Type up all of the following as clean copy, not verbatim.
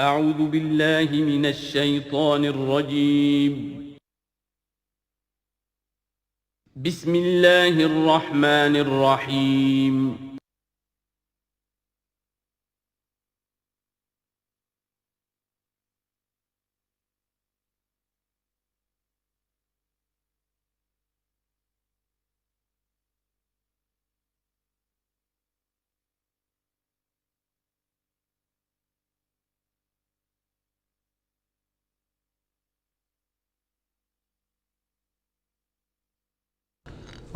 اعوذ باللہ من الشیطان الرجیم بسم اللہ الرحمن الرحیم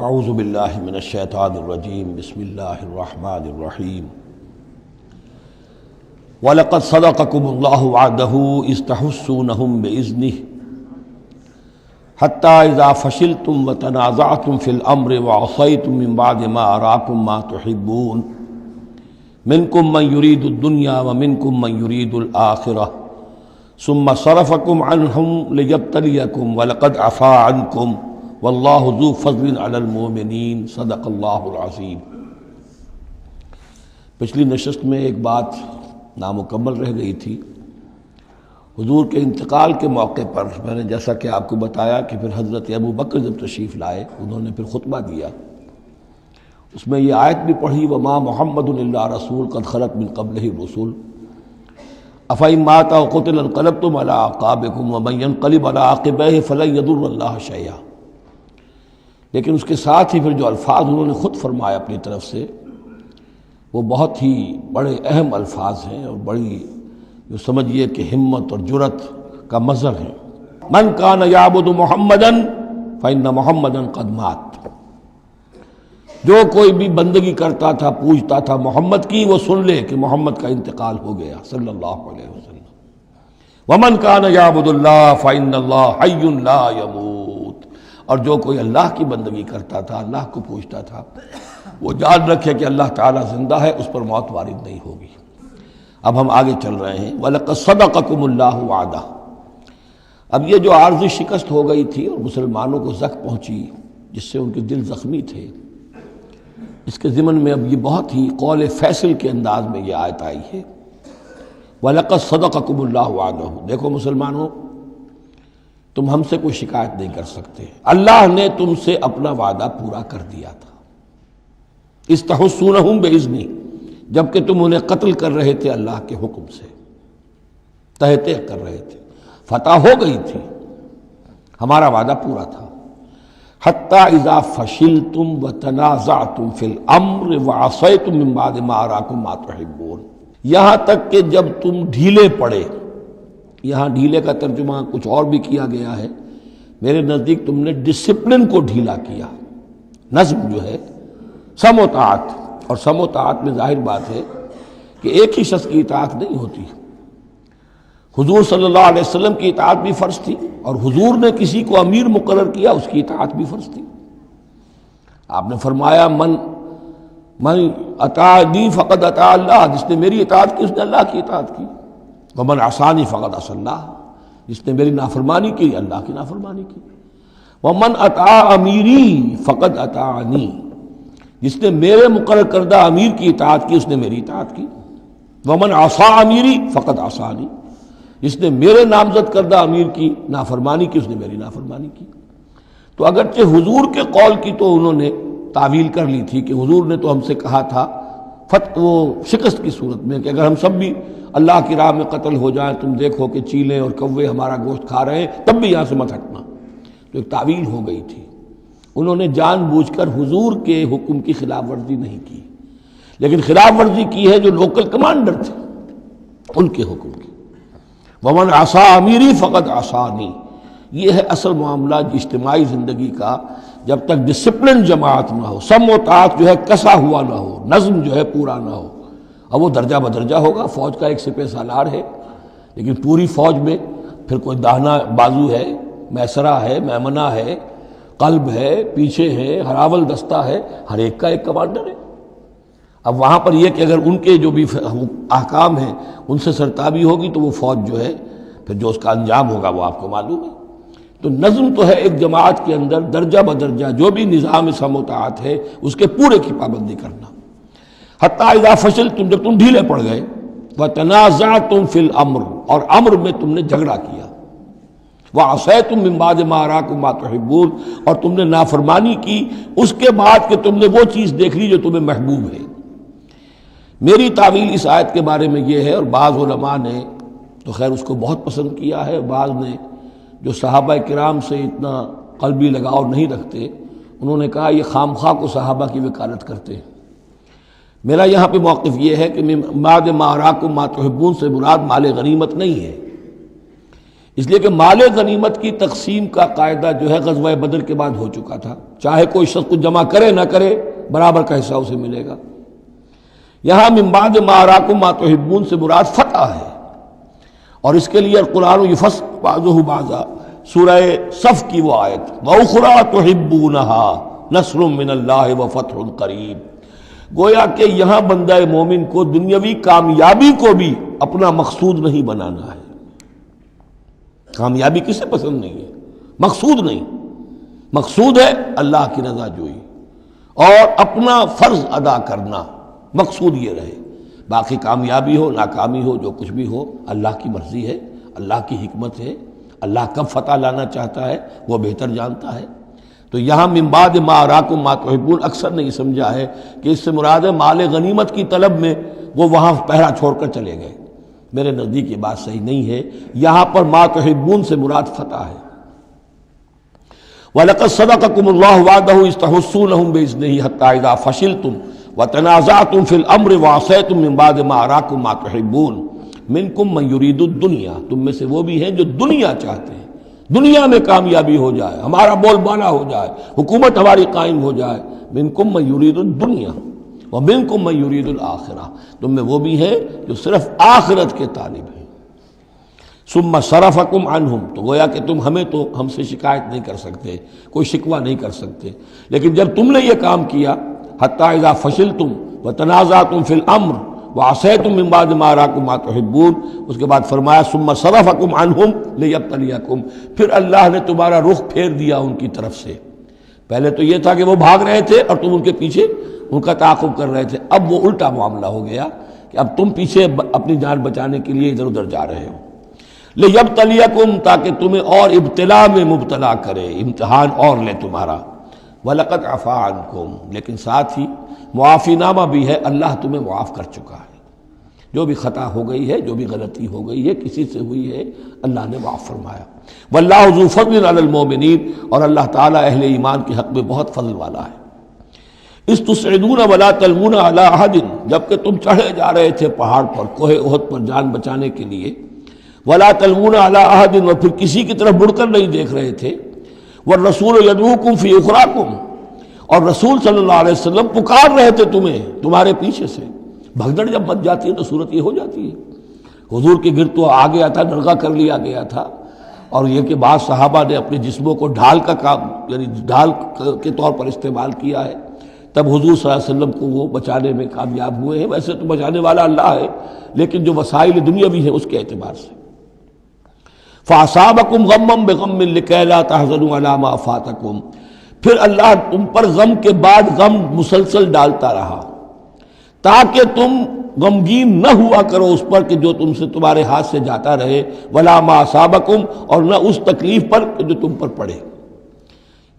اعوذ باللہ من الشیطان الرجیم بسم اللہ الرحمن الرحیم وَلَقَدْ صَدَقَكُمُ اللَّهُ وَعْدَهُ إِذْ تَحُسُّونَهُم بِإِذْنِهِ حَتَّى إِذَا فَشِلْتُمْ وَتَنَازَعْتُمْ فِي الْأَمْرِ وَعَصَيْتُمْ مِنْ بَعْدِ مَا أَرَاكُمْ مَا تُحِبُّونَ مِنْكُمْ مَنْ يُرِيدُ الدُّنْيَا وَمِنْكُمْ مَنْ يُرِيدُ الْآخِرَةَ ثُمَّ صَرَفَكُمْ عَنْهُمْ لِيَبْتَلِيَكُمْ وَلَقَدْ عَفَا عَنْكُمْ واللہ ذو فضل علی المؤمنین صدق اللہ العظیم۔ پچھلی نشست میں ایک بات نامکمل رہ گئی تھی۔ حضور کے انتقال کے موقع پر میں نے جیسا کہ آپ کو بتایا کہ پھر حضرت ابو بکر جب تشریف لائے انہوں نے پھر خطبہ دیا، اس میں یہ آیت بھی پڑھی وما محمد الا رسول قد خلت من قبلہ الرسل افإن مات أو قتل انقلبتم علی اعقابکم ومن ينقلب علی عقبیہ فلن یضر اللہ شیئا۔ لیکن اس کے ساتھ ہی پھر جو الفاظ انہوں نے خود فرمایا اپنی طرف سے وہ بہت ہی بڑے اہم الفاظ ہیں اور بڑی جو سمجھیے کہ ہمت اور جرت کا مظہر ہے۔ من کان یعبد محمدا فإن محمدا قد مات، جو کوئی بھی بندگی کرتا تھا پوجتا تھا محمد کی وہ سن لے کہ محمد کا انتقال ہو گیا صلی اللہ علیہ وسلم۔ ومن کان یعبد اللہ فإن اللہ حی لا یموت، اور جو کوئی اللہ کی بندگی کرتا تھا اللہ کو پوچھتا تھا وہ جان رکھے کہ اللہ تعالیٰ زندہ ہے، اس پر موت وارد نہیں ہوگی۔ اب ہم آگے چل رہے ہیں وَلَقَدْ صَدَقَكُمُ اللَّهُ وَعْدَهُ۔ اب یہ جو عارضی شکست ہو گئی تھی اور مسلمانوں کو زخم پہنچی جس سے ان کے دل زخمی تھے، اس کے ضمن میں اب یہ بہت ہی قول فیصل کے انداز میں یہ آیت آئی ہے وَلَقَدْ صَدَقَكُمُ اللَّهُ وَعْدَهُ۔ دیکھو مسلمانوں، تم ہم سے کوئی شکایت نہیں کر سکتے، اللہ نے تم سے اپنا وعدہ پورا کر دیا تھا۔ اِذْ تَحُسُّونَهُم بِإِذْنِهِ، جبکہ تم انہیں قتل کر رہے تھے اللہ کے حکم سے، تہتے کر رہے تھے، فتح ہو گئی تھی، ہمارا وعدہ پورا تھا۔ حَتَّى إِذَا فَشِلْتُمْ وَتَنَازَعْتُمْ فِي الْأَمْرِ وَعَصَيْتُمْ مِنْ بَعْدِ مَا أَرَاكُمْ مَا تُحِبُّونَ، یہاں تک کہ جب تم ڈھیلے پڑے، یہاں ڈھیلے کا ترجمہ کچھ اور بھی کیا گیا ہے، میرے نزدیک تم نے ڈسپلن کو ڈھیلا کیا۔ نظم جو ہے سم و طاعت، اور سم و طاعت میں ظاہر بات ہے کہ ایک ہی شخص کی اطاعت نہیں ہوتی۔ حضور صلی اللہ علیہ وسلم کی اطاعت بھی فرض تھی، اور حضور نے کسی کو امیر مقرر کیا اس کی اطاعت بھی فرض تھی۔ آپ نے فرمایا من اطاعنی فقد اطاع اللہ، جس نے میری اطاعت کی اس نے اللہ کی اطاعت کی۔ ومن عصانی فقد عصى اللہ، جس نے میری نافرمانی کی اللہ کی نافرمانی کی۔ ومن اطاع امیری فقد اطاعنی، جس نے میرے مقرر کردہ امیر کی اطاعت کی اس نے میری اطاعت کی۔ ومن عصى امیری فقد عصانی، جس نے میرے نامزد کردہ امیر کی نافرمانی کی اس نے میری نافرمانی کی۔ تو اگرچہ حضور کے قول کی تو انہوں نے تعویل کر لی تھی کہ حضور نے تو ہم سے کہا تھا وہ شکست کی صورت میں کہ اگر ہم سب بھی اللہ کی راہ میں قتل ہو جائیں، تم دیکھو کہ چیلیں اور کوے ہمارا گوشت کھا رہے ہیں، تب بھی یہاں سے مت ہٹنا۔ تو ایک تعویل ہو گئی تھی، انہوں نے جان بوجھ کر حضور کے حکم کی خلاف ورزی نہیں کی، لیکن خلاف ورزی کی ہے جو لوکل کمانڈر تھے ان کے حکم کی۔ ومن عصى امیری فقد عصانی، یہ ہے اصل معاملہ اجتماعی زندگی کا۔ جب تک ڈسپلن جماعت نہ ہو، سم و طاعت جو ہے کسا ہوا نہ ہو، نظم جو ہے پورا نہ ہو، اب وہ درجہ بدرجہ ہوگا۔ فوج کا ایک سپہ سالار ہے، لیکن پوری فوج میں پھر کوئی داہنا بازو ہے، میسرہ ہے، میمنہ ہے، قلب ہے، پیچھے ہے، ہراول دستہ ہے، ہر ایک کا ایک کمانڈر ہے۔ اب وہاں پر یہ کہ اگر ان کے جو بھی احکام ہیں ان سے سرتابی ہوگی تو وہ فوج جو ہے پھر جو اس کا انجام ہوگا وہ آپ کو معلوم ہے۔ تو نظم تو ہے ایک جماعت کے اندر درجہ بدرجہ جو بھی نظام سم و طاعت ہے اس کے پورے کی پابندی کرنا۔ حتیٰ اذا فشلتم، جب تم ڈھیلے پڑ گئے، وَتَنَازَعْتُمْ فِي الْأَمْرِ، اور امر میں تم نے جھگڑا کیا، وَعَصَيْتُمْ مِن بَعْدِ مَا أَرَاكُمْ مَا تُحِبُّونَ، اور تم نے نافرمانی کی اس کے بعد کہ تم نے وہ چیز دیکھ لی جو تمہیں محبوب ہے۔ میری تعویل اس آیت کے بارے میں یہ ہے، اور بعض علماء نے تو خیر اس کو بہت پسند کیا ہے، بعض نے جو صحابہ کرام سے اتنا قلبی لگاؤ نہیں رکھتے انہوں نے کہا یہ خام خواہ کو صحابہ کی وکالت کرتے ہیں۔ میرا یہاں پہ موقف یہ ہے کہ من بعد ما اراکم ما تحبون سے مراد مال غنیمت نہیں ہے، اس لیے کہ مال غنیمت کی تقسیم کا قاعدہ جو ہے غزوہ بدر کے بعد ہو چکا تھا، چاہے کوئی شخص کو جمع کرے نہ کرے برابر کا حصہ اسے ملے گا۔ یہاں من بعد ما اراکم ما تحبون سے مراد فتح ہے، اور اس کے لیے قرآن یفصل بعضہ بعضا، سورہ صف کی وہ آیت وَأُخْرَىٰ تُحِبُّونَهَا نَصْرٌ مِّنَ اللَّهِ وَفَتْحٌ قَرِیب، گویا کہ یہاں بندہ مومن کو دنیاوی کامیابی کو بھی اپنا مقصود نہیں بنانا ہے۔ کامیابی کسے پسند نہیں ہے؟ مقصود نہیں، مقصود ہے اللہ کی رضا جوئی اور اپنا فرض ادا کرنا، مقصود یہ رہے، باقی کامیابی ہو ناکامی ہو جو کچھ بھی ہو اللہ کی مرضی ہے، اللہ کی حکمت ہے، اللہ کب فتح لانا چاہتا ہے وہ بہتر جانتا ہے۔ تو یہاں من بعد ما اراکم ما تحبون اکثر نے یہ سمجھا ہے کہ اس سے مراد ہے مال غنیمت کی طلب میں وہ وہاں پہرا چھوڑ کر چلے گئے، میرے نزدیک یہ بات صحیح نہیں ہے، یہاں پر ما تحبون سے مراد فتح ہے۔ وَلَقَدْ صَدَقَكُمُ اللَّهُ وَعْدَهُ إِذْ تَحُسُّونَهُم بِإِذْنِهِ حَتَّىٰ إِذَا فَشِلْتُمْ وَتَنَازَعْتُمْ فِي الْأَمْرِ وَعَصَيْتُم مِّن بَعْدِ مَا أَرَاكُم مَّا تُحِبُّونَ مِنكُم مَّن يُرِيدُ الدُّنْيَا، تم میں سے وہ بھی ہیں جو دنیا چاہتے ہیں، دنیا میں کامیابی ہو جائے، ہمارا بول بالا ہو جائے، حکومت ہماری قائم ہو جائے۔ منکم من یرید الدنیا ومنکم من یرید الآخرہ، تم میں وہ بھی ہیں جو صرف آخرت کے طالب ہیں۔ ثم صرفکم عنہم، تو گویا کہ تم ہمیں تو ہم سے شکایت نہیں کر سکتے، کوئی شکوہ نہیں کر سکتے، لیکن جب تم نے یہ کام کیا حتی اذا فشلتم وتنازعتم فی الامر وعصیتم من بعد ما اراکم ما تحبون، اس کے بعد فرمایا ثم صرفکم عنہم لیبتلیکم، پھر اللہ نے تمہارا رخ پھیر دیا ان کی طرف سے۔ پہلے تو یہ تھا کہ وہ بھاگ رہے تھے اور تم ان کے پیچھے ان کا تعاقب کر رہے تھے، اب وہ الٹا معاملہ ہو گیا کہ اب تم پیچھے اپنی جان بچانے کے لیے ادھر ادھر جا رہے ہو۔ لیبتلیکم، تاکہ تمہیں اور ابتلا میں مبتلا کرے، امتحان اور لے تمہارا۔ وَلَقَدْ عَفَا عَنْكُمْ، لیکن ساتھ ہی معافی نامہ بھی ہے، اللہ تمہیں معاف کر چکا ہے، جو بھی خطا ہو گئی ہے، جو بھی غلطی ہو گئی ہے، کسی سے ہوئی ہے، اللہ نے معاف فرمایا۔ وَاللَّهُ ذُو فَضْلٍ عَلَى الْمُؤْمِنِينَ، اور اللہ تعالیٰ اہل ایمان کے حق میں بہت فضل والا ہے۔ اِذْ تُصْعِدُونَ وَلَا تَلْوُونَ عَلَىٰ أَحَدٍ، جبکہ تم چڑھے جا رہے تھے پہاڑ پر، کوہ احد پر جان بچانے کے لیے، وَلَا تَلْوُونَ عَلَىٰ أَحَدٍ، اور پھر کسی کی طرف مڑ کر نہیں دیکھ رہے تھے، وَالرَّسُولُ يَدْعُوكُمْ فِي أُخْرَاكُمْ، اور رسول صلی اللہ علیہ وسلم پکار رہے تھے تمہیں تمہارے پیچھے سے۔ بھگدڑ جب مچ جاتی ہے تو صورت یہ ہو جاتی ہے۔ حضور کے گرد تو آ گیا تھا، نرغہ کر لیا گیا تھا، اور یہ کہ بعض صحابہ نے اپنے جسموں کو ڈھال کا کام، یعنی ڈھال کے طور پر استعمال کیا ہے، تب حضور صلی اللہ علیہ وسلم کو وہ بچانے میں کامیاب ہوئے ہیں۔ ویسے تو بچانے والا اللہ ہے، لیکن جو وسائل دنیاوی ہیں اس کے اعتبار سے۔ فَأَصَابَكُمْ غَمًّا بِغَمٍّ لِكَيْ لَا تَحْزَنُوا عَلَىٰ مَا فَاتَكُمْ، پھر اللہ تم پر غم کے بعد غم مسلسل ڈالتا رہا تاکہ تم غمگین نہ ہوا کرو اس پر کہ جو تم سے تمہارے ہاتھ سے جاتا رہے، وَلَا مَا أَصَابَكُمْ، اور نہ اس تکلیف پر جو تم پر پڑے۔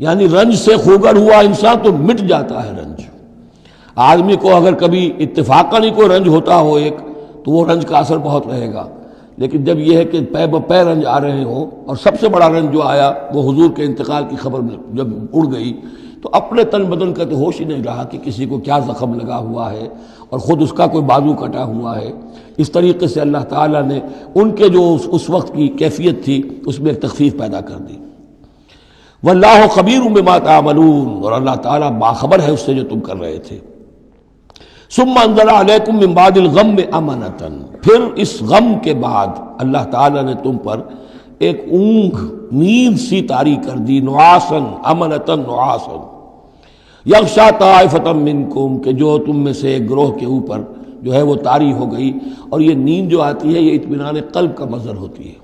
یعنی رنج سے خوگر ہوا انسان تو مٹ جاتا ہے رنج۔ آدمی کو اگر کبھی اتفاقاً ہی کوئی رنج ہوتا ہو ایک تو وہ رنج کا اثر بہت رہے گا، لیکن جب یہ ہے کہ پے بپے رنج آ رہے ہوں، اور سب سے بڑا رنج جو آیا وہ حضور کے انتقال کی خبر جب اڑ گئی تو اپنے تن بدن کا تو ہوش ہی نہیں رہا کہ کسی کو کیا زخم لگا ہوا ہے اور خود اس کا کوئی بازو کٹا ہوا ہے۔ اس طریقے سے اللہ تعالیٰ نے ان کے جو اس وقت کی کیفیت تھی اس میں ایک تخفیف پیدا کر دی۔ واللہ خبیر بما تعملون، اور اللہ تعالیٰ باخبر ہے اس سے جو تم کر رہے تھے۔ ثم انزل علیکم من بعد الغم امنۃ، پھر اس غم کے بعد اللہ تعالیٰ نے تم پر ایک اونگ، نیند سی طاری کر دی، نعاسن امنۃ نعاسن یغشا طائفۃ منکم، کہ جو تم میں سے ایک گروہ کے اوپر جو ہے وہ طاری ہو گئی۔ اور یہ نیند جو آتی ہے یہ اطمینان قلب کا مظہر ہوتی ہے،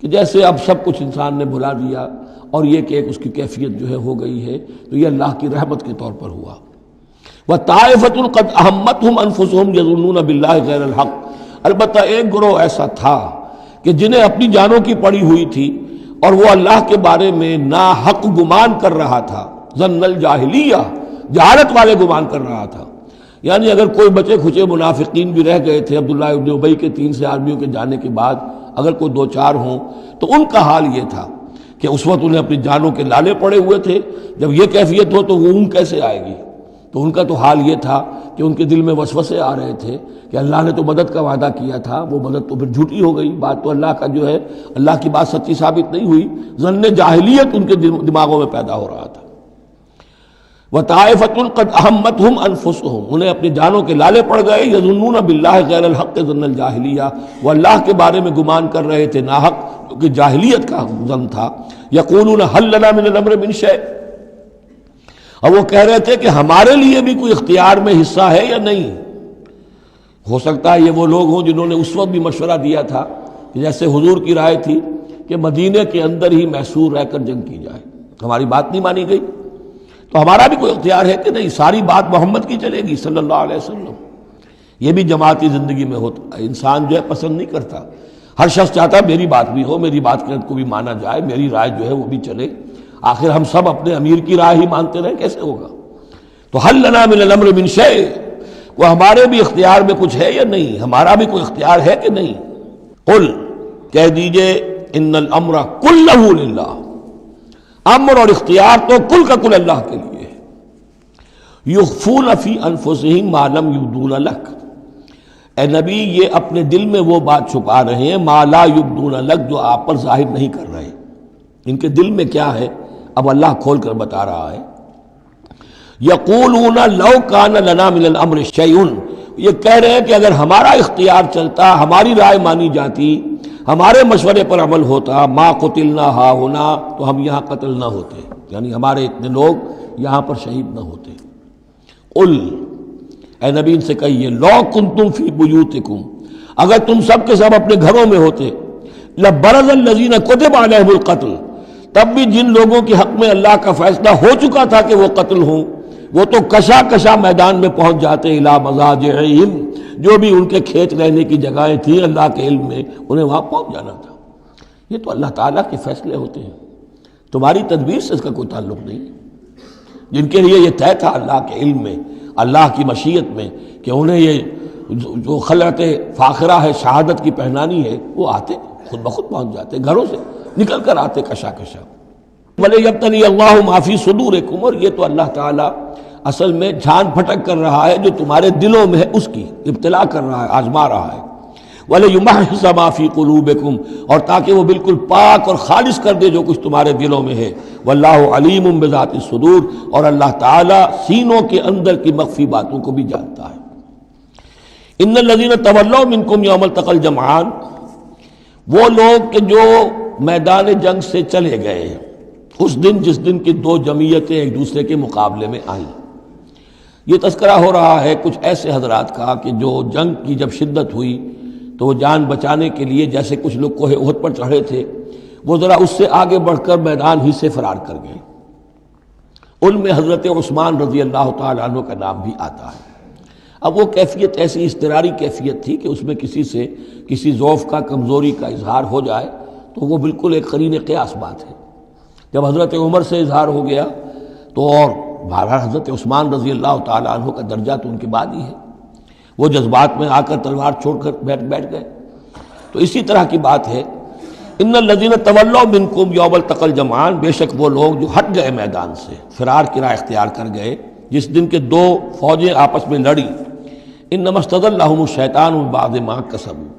کہ جیسے اب سب کچھ انسان نے بھلا دیا اور یہ کہ ایک اس کی کیفیت جو ہے ہو گئی ہے، تو یہ اللہ کی رحمت کے طور پر ہوا۔ وَطَائِفَةٌ قَدْ أَهَمَّتْهُمْ أَنفُسُهُمْ يَظُنُّونَ بِاللَّهِ غَيْرَ الْحَقِّ، البتہ ایک گروہ ایسا تھا کہ جنہیں اپنی جانوں کی پڑی ہوئی تھی اور وہ اللہ کے بارے میں ناحق گمان کر رہا تھا، ظن الجاہلیہ، جہالت والے گمان کر رہا تھا. یعنی اگر کوئی بچے کھچے منافقین بھی رہ گئے تھے عبداللہ ابن ابی کے 3 سے آدمیوں کے جانے کے بعد، اگر کوئی 2-4 ہوں تو ان کا حال یہ تھا کہ اس وقت انہیں اپنی جانوں کے لالے پڑے ہوئے تھے. جب یہ کیفیت ہو تو وہ اون کیسے آئے گی؟ تو ان کا تو حال یہ تھا کہ ان کے دل میں وسوسے آ رہے تھے کہ اللہ نے تو مدد کا وعدہ کیا تھا، وہ مدد تو پھر جھوٹی ہو گئی، بات تو اللہ کا جو ہے اللہ کی بات سچی ثابت نہیں ہوئی. ظن جاہلیت ان کے دماغوں میں پیدا ہو رہا تھا. وَطَائِفَةٌ قَدْ أَهَمَّتْهُمْ أَنفُسُهُمْ، انہیں اپنی جانوں کے لالے پڑ گئے. يَظُنُّونَ بِاللَّهِ غَيْرَ الْحَقِّ ظَنَّ الْجَاهِلِيَّةِ، وہ اللہ کے بارے میں گمان کر رہے تھے ناحق، کیونکہ جاہلیت کا ظن تھا. يَقُولُونَ هَلْ لَنَا مِنَ الْأَمْرِ مِنْ شَيْءٍ، اور وہ کہہ رہے تھے کہ ہمارے لیے بھی کوئی اختیار میں حصہ ہے یا نہیں. ہو سکتا ہے یہ وہ لوگ ہوں جنہوں نے اس وقت بھی مشورہ دیا تھا کہ جیسے حضور کی رائے تھی کہ مدینے کے اندر ہی محصور رہ کر جنگ کی جائے، ہماری بات نہیں مانی گئی تو ہمارا بھی کوئی اختیار ہے کہ نہیں، ساری بات محمد کی چلے گی صلی اللہ علیہ وسلم. یہ بھی جماعتی زندگی میں ہوتا ہے، انسان جو ہے پسند نہیں کرتا، ہر شخص چاہتا ہے میری بات بھی ہو، میری بات کو بھی مانا جائے، میری رائے جو ہے وہ بھی چلے. آخر ہم سب اپنے امیر کی رائے ہی مانتے رہیں، کیسے ہوگا؟ تو حل لنا من الامر من شیء، وہ ہمارے بھی اختیار میں کچھ ہے یا نہیں، ہمارا بھی کوئی اختیار ہے کہ نہیں. قل، کہہ دیجئے، ان الامر کلہ للہ، امر اور اختیار تو کل کا کل اللہ کے لیے ہے. یخفون فی انفسہم ما لم یبدون لک، اے نبی یہ اپنے دل میں وہ بات چھپا رہے ہیں ما لا یبدون لک، جو آپ پر ظاہر نہیں کر رہے. ان کے دل میں کیا ہے اب اللہ کھول کر بتا رہا ہے. یقولون لو کان لنا من الامر شیء، یہ کہہ رہے ہیں کہ اگر ہمارا اختیار چلتا، ہماری رائے مانی جاتی، ہمارے مشورے پر عمل ہوتا، ما قتلنا ہاہنا، تو ہم یہاں قتل نہ ہوتے، یعنی ہمارے اتنے لوگ یہاں پر شہید نہ ہوتے. قل، اے نبی ان سے کہیے، لو کنتم فی بیوتکم، اگر تم سب کے سب اپنے گھروں میں ہوتے، لبرز الذین کتب علیہم القتل، تب بھی جن لوگوں کے حق میں اللہ کا فیصلہ ہو چکا تھا کہ وہ قتل ہوں، وہ تو کشا کشا میدان میں پہنچ جاتے، الی مضاجعہم، جو بھی ان کے کھیت رہنے کی جگہیں تھیں اللہ کے علم میں، انہیں وہاں پہنچ جانا تھا. یہ تو اللہ تعالیٰ کے فیصلے ہوتے ہیں، تمہاری تدبیر سے اس کا کوئی تعلق نہیں. جن کے لیے یہ طے تھا اللہ کے علم میں، اللہ کی مشیت میں، کہ انہیں یہ جو خلعت فاخرہ ہے، شہادت کی پہنانی ہے، وہ آتے خود بخود پہنچ جاتے، گھروں سے نکل کر آتے کشا کشا. وَلِيَبْتَلِيَ اللَّهُ مَا فِي صُدُورِكُمْ، اور یہ تو اللہ تعالیٰ اصل میں جھان پھٹک کر رہا ہے جو تمہارے دلوں میں ہے، اس کی ابتلا کر رہا ہے، آزما رہا ہے. وَلِيُمَحِّصَ مَا فِي قُلُوبِكُمْ، اور تاکہ وہ بالکل پاک اور خالص کر دے جو کچھ تمہارے دلوں میں ہے. وَاللَّهُ عَلِيمٌ بِذَاتِ الصُّدُورِ، اور اللہ تعالیٰ سینوں کے اندر کی مخفی باتوں کو بھی جانتا ہے. ان الذین تولوا منکم یوم التقى الجمعان، وہ لوگ کہ جو میدان جنگ سے چلے گئے اس دن جس دن کی 2 جمعیتیں ایک دوسرے کے مقابلے میں آئیں. یہ تذکرہ ہو رہا ہے کچھ ایسے حضرات کا کہ جو جنگ کی جب شدت ہوئی تو وہ جان بچانے کے لیے، جیسے کچھ لوگ کوہ احد پر چڑھے تھے، وہ ذرا اس سے آگے بڑھ کر میدان ہی سے فرار کر گئے. ان میں حضرت عثمان رضی اللہ تعالیٰ عنہ کا نام بھی آتا ہے. اب وہ کیفیت ایسی اضطراری کیفیت تھی کہ اس میں کسی سے کسی ضعف کا، کمزوری کا اظہار ہو جائے تو وہ بالکل ایک قرین قیاس بات ہے. جب حضرت عمر سے اظہار ہو گیا تو اور بہرحال حضرت عثمان رضی اللہ تعالیٰ عنہ کا درجہ تو ان کے بعد ہی ہے، وہ جذبات میں آ کر تلوار چھوڑ کر بیٹھ گئے. تو اسی طرح کی بات ہے. ان الذین تولوا منکم یوم التقى الجمعان، بے شک وہ لوگ جو ہٹ گئے میدان سے، فرار کی راہ اختیار کر گئے جس دن کے 2 فوجیں آپس میں لڑی. انما استزلهم الشیطان من بعد ما کسبوا،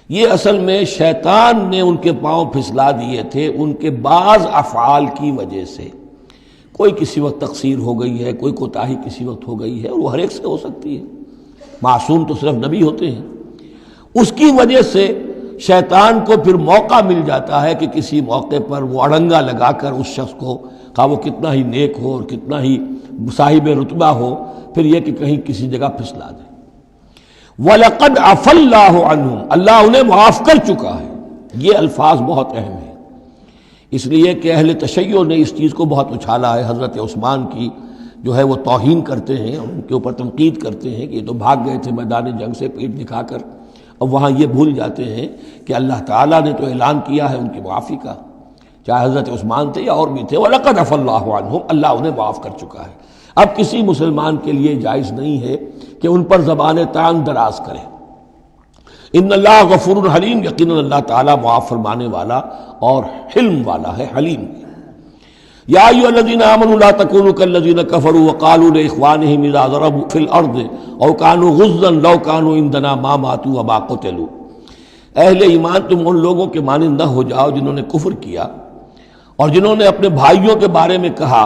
یہ اصل میں شیطان نے ان کے پاؤں پھسلا دیے تھے ان کے بعض افعال کی وجہ سے. کوئی کسی وقت تقصیر ہو گئی ہے، کوئی کوتاہی کسی وقت ہو گئی ہے، اور وہ ہر ایک سے ہو سکتی ہے، معصوم تو صرف نبی ہوتے ہیں. اس کی وجہ سے شیطان کو پھر موقع مل جاتا ہے کہ کسی موقع پر وہ اڑنگا لگا کر اس شخص کو، خواہ وہ کتنا ہی نیک ہو اور کتنا ہی صاحب رتبہ ہو، پھر یہ کہ کہیں کسی جگہ پھسلا دے. وَلَقَدْ عَفَا اللَّهُ عَنْهُمْ، اللہ انہیں معاف کر چکا ہے. یہ الفاظ بہت اہم ہیں، اس لیے کہ اہل تشیع نے اس چیز کو بہت اچھالا ہے. حضرت عثمان کی جو ہے وہ توہین کرتے ہیں اور ان کے اوپر تنقید کرتے ہیں کہ یہ تو بھاگ گئے تھے میدان جنگ سے پیٹ دکھا کر، اب وہاں یہ بھول جاتے ہیں کہ اللہ تعالیٰ نے تو اعلان کیا ہے ان کی معافی کا، چاہے حضرت عثمان تھے یا اور بھی تھے، وَلَقَدْ عَفَا اللَّهُ عَنْهُمْ، اللہ انہیں معاف کر چکا ہے۔ اب کسی مسلمان کے لیے جائز نہیں ہے کہ ان پر زبان تان دراز کرے۔ ان اللہ غفور حلیم، یقیناً اللہ تعالیٰ معاف فرمانے والا اور حلم والا ہے، حلیم۔ یا ایھا الذین آمنوا لا تکونوا کالذین کفروا وقالوا لاخوانہم اذا ضربوا فی الارض او کانوا غزا لو کانوا عندنا ما ماتوا وما قتلوا، اہل ایمان تم ان لوگوں کے مانند نہ ہو جاؤ جنہوں نے کفر کیا اور جنہوں نے اپنے بھائیوں کے بارے میں کہا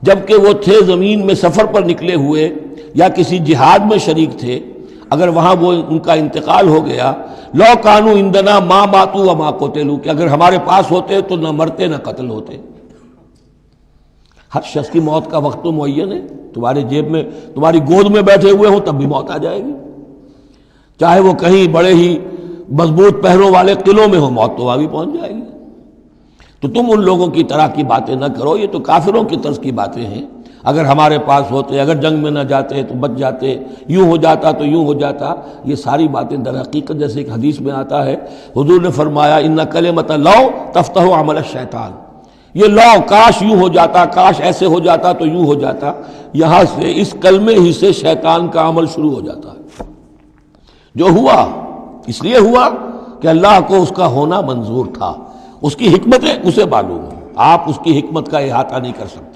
جبکہ وہ تھے زمین میں سفر پر نکلے ہوئے یا کسی جہاد میں شریک تھے، اگر وہاں وہ ان کا انتقال ہو گیا، لو کانوا عندنا ما ماتوا وما قتلوا، کہ اگر ہمارے پاس ہوتے تو نہ مرتے نہ قتل ہوتے۔ ہر شخص کی موت کا وقت تو معین ہے، تمہارے جیب میں، تمہاری گود میں بیٹھے ہوئے ہوں تب بھی موت آ جائے گی، چاہے وہ کہیں بڑے ہی مضبوط پہروں والے قلعوں میں ہو، موت تو وہاں بھی پہنچ جائے گی۔ تو تم ان لوگوں کی طرح کی باتیں نہ کرو، یہ تو کافروں کی طرز کی باتیں ہیں، اگر ہمارے پاس ہوتے، اگر جنگ میں نہ جاتے تو بچ جاتے، یوں ہو جاتا تو یوں ہو جاتا، یہ ساری باتیں در حقیقت جیسے ایک حدیث میں آتا ہے، حضور نے فرمایا ان کلمۃ لو تفتح عمل الشیطان، یہ لو کاش یوں ہو جاتا، کاش ایسے ہو جاتا تو یوں ہو جاتا، یہاں سے اس کلمے ہی سے شیطان کا عمل شروع ہو جاتا ہے۔ جو ہوا اس لیے ہوا کہ اللہ کو اس کا ہونا منظور تھا، اس کی حکمتیں اسے معلوم ہیں، آپ اس کی حکمت کا احاطہ نہیں کر سکتے۔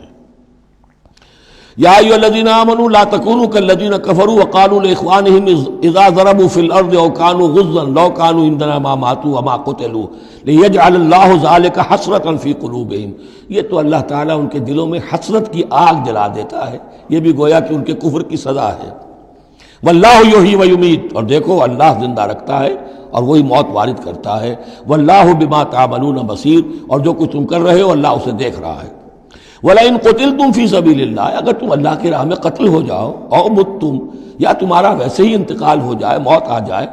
یا ایھا الذین آمنوا لا تکونوا کالذین کفروا وقالوا لاخوانہم اذا ضربوا فی الارض او کانوا غزا لو کانوا عندنا ما ماتوا وما قتلوا لیجعل اللہ ذلک حسرۃ فی قلوبہم، یہ تو اللہ تعالیٰ ان کے دلوں میں حسرت کی آگ جلا دیتا ہے، یہ بھی گویا کہ ان کے کفر کی سزا ہے۔ واللہ یحیی و یمیت، اور دیکھو اللہ زندہ رکھتا ہے اور وہی موت وارد کرتا ہے۔ واللہ بما تعملون بصیر، اور جو کچھ تم کر رہے ہو اللہ اسے دیکھ رہا ہے۔ وَلَئِن قُتِلْتُمْ فِي سَبِيلِ اللَّهِ، اگر تم اللہ کی راہ میں قتل ہو جاؤ، او متم، یا تمہارا ویسے ہی انتقال ہو جائے، موت آ جائے،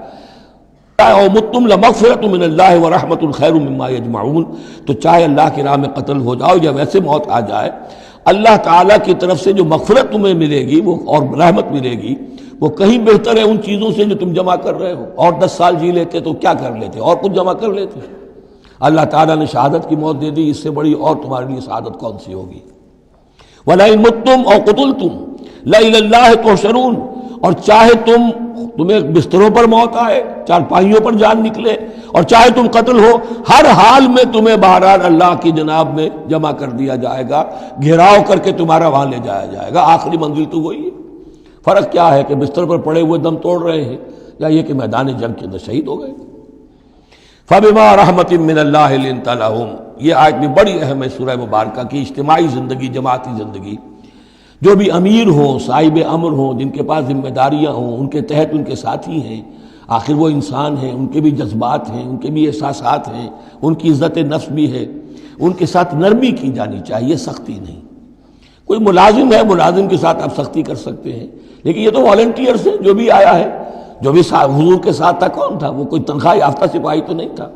او متم لمغفرۃ من اللہ ورحمۃ خیر مما یجمعون، تو چاہے اللہ کی راہ میں قتل ہو جاؤ یا ویسے موت آ جائے، اللہ تعالیٰ کی طرف سے جو مغفرت تمہیں ملے گی وہ اور رحمت ملے گی وہ کہیں بہتر ہے ان چیزوں سے جو تم جمع کر رہے ہو۔ اور 10 سال جی لیتے تو کیا کر لیتے، اور کچھ جمع کر لیتے، اللہ تعالیٰ نے شہادت کی موت دے دی، اس سے بڑی اور تمہارے لیے سعادت کون سی ہوگی۔ وَلَئِن مُتُّمْ أَوْ قُتِلْتُمْ لَإِلَى اللَّهِ تُحْشَرُونَ، اور چاہے تمہیں بستروں پر موت آئے، چارپائیوں پر جان نکلے، اور چاہے تم قتل ہو، ہر حال میں تمہیں بہرحال اللہ کی جناب میں جمع کر دیا جائے گا، گھیراؤ کر کے تمہارا وہاں لے جایا جائے گا، آخری منزل تو وہی ہے۔ فرق کیا ہے کہ بستر پر پڑے ہوئے دم توڑ رہے ہیں یا یہ کہ میدان جنگ کے اندر شہید ہو گئے۔ فَبِمَا رَحْمَةٍ مِّنَ اللَّهِ لِنتَ لَهُمْ، یہ آیت بھی بڑی اہم ہے سورہ مبارکہ کی، اجتماعی زندگی، جماعتی زندگی، جو بھی امیر ہوں، صاحب امر ہوں، جن کے پاس ذمہ داریاں ہوں، ان کے تحت ان کے ساتھی ہیں، آخر وہ انسان ہیں، ان کے بھی جذبات ہیں، ان کے بھی احساسات ہیں، ان کی عزت نفس بھی ہے، ان کے ساتھ نرمی کی جانی چاہیے، سختی نہیں۔ کوئی ملازم ہے، ملازم کے ساتھ آپ سختی کر سکتے ہیں، لیکن یہ تو والنٹیئرس ہے، جو بھی آیا ہے، جو بھی حضور کے ساتھ تھا، کون تھا وہ؟ کوئی تنخواہ یافتہ سپاہی تو نہیں تھا،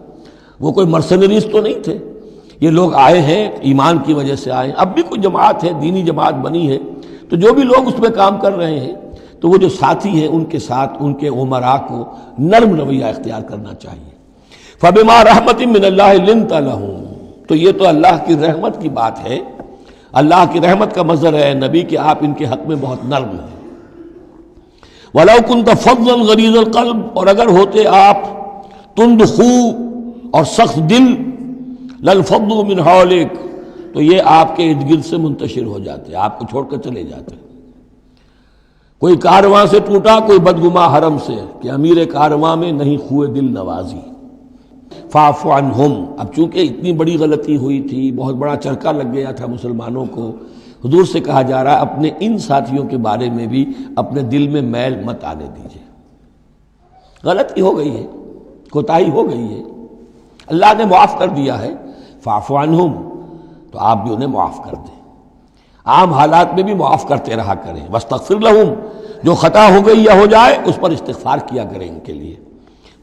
وہ کوئی مرسنریز تو نہیں تھے، یہ لوگ آئے ہیں ایمان کی وجہ سے آئے ہیں۔ اب بھی کوئی جماعت ہے، دینی جماعت بنی ہے، تو جو بھی لوگ اس میں کام کر رہے ہیں تو وہ جو ساتھی ہیں ان کے ساتھ ان کے امراء کو نرم رویہ اختیار کرنا چاہیے۔ فَبِمَا رَحْمَةٍ مِّنَ اللَّهِ لِنتَ لَهُمْ، تو یہ تو اللہ کی رحمت کی بات ہے، اللہ کی رحمت کا مظہر ہے نبی کہ آپ ان کے حق میں بہت نرم ہیں۔ وَلَوْ كُنْتَ فَظًّا غَلِيظَ الْقَلْبِ، اور اگر ہوتے آپ تند خو اور سخت دل، لَانفَضُّوا مِنْ حَوْلِكَ، تو یہ آپ کے ارد گرد سے منتشر ہو جاتے، آپ کو چھوڑ کر چلے جاتے۔ کوئی کارواں سے ٹوٹا، کوئی بدگما حرم سے، کہ امیر کارواں میں نہیں خوئے دل نوازی۔ فاعف عنہم، اب چونکہ اتنی بڑی غلطی ہوئی تھی، بہت بڑا چرکا لگ گیا تھا مسلمانوں کو، حضور سے کہا جا رہا ہے اپنے ان ساتھیوں کے بارے میں بھی اپنے دل میں میل مت آنے دیجیے، غلطی ہو گئی ہے، کوتاہی ہو گئی ہے، اللہ نے معاف کر دیا ہے، فاعف عنہم، تو آپ بھی انہیں معاف کر دیں، عام حالات میں بھی معاف کرتے رہا کریں۔ واستغفر لہم، جو خطا ہو گئی یا ہو جائے اس پر استغفار کیا کریں ان کے لیے۔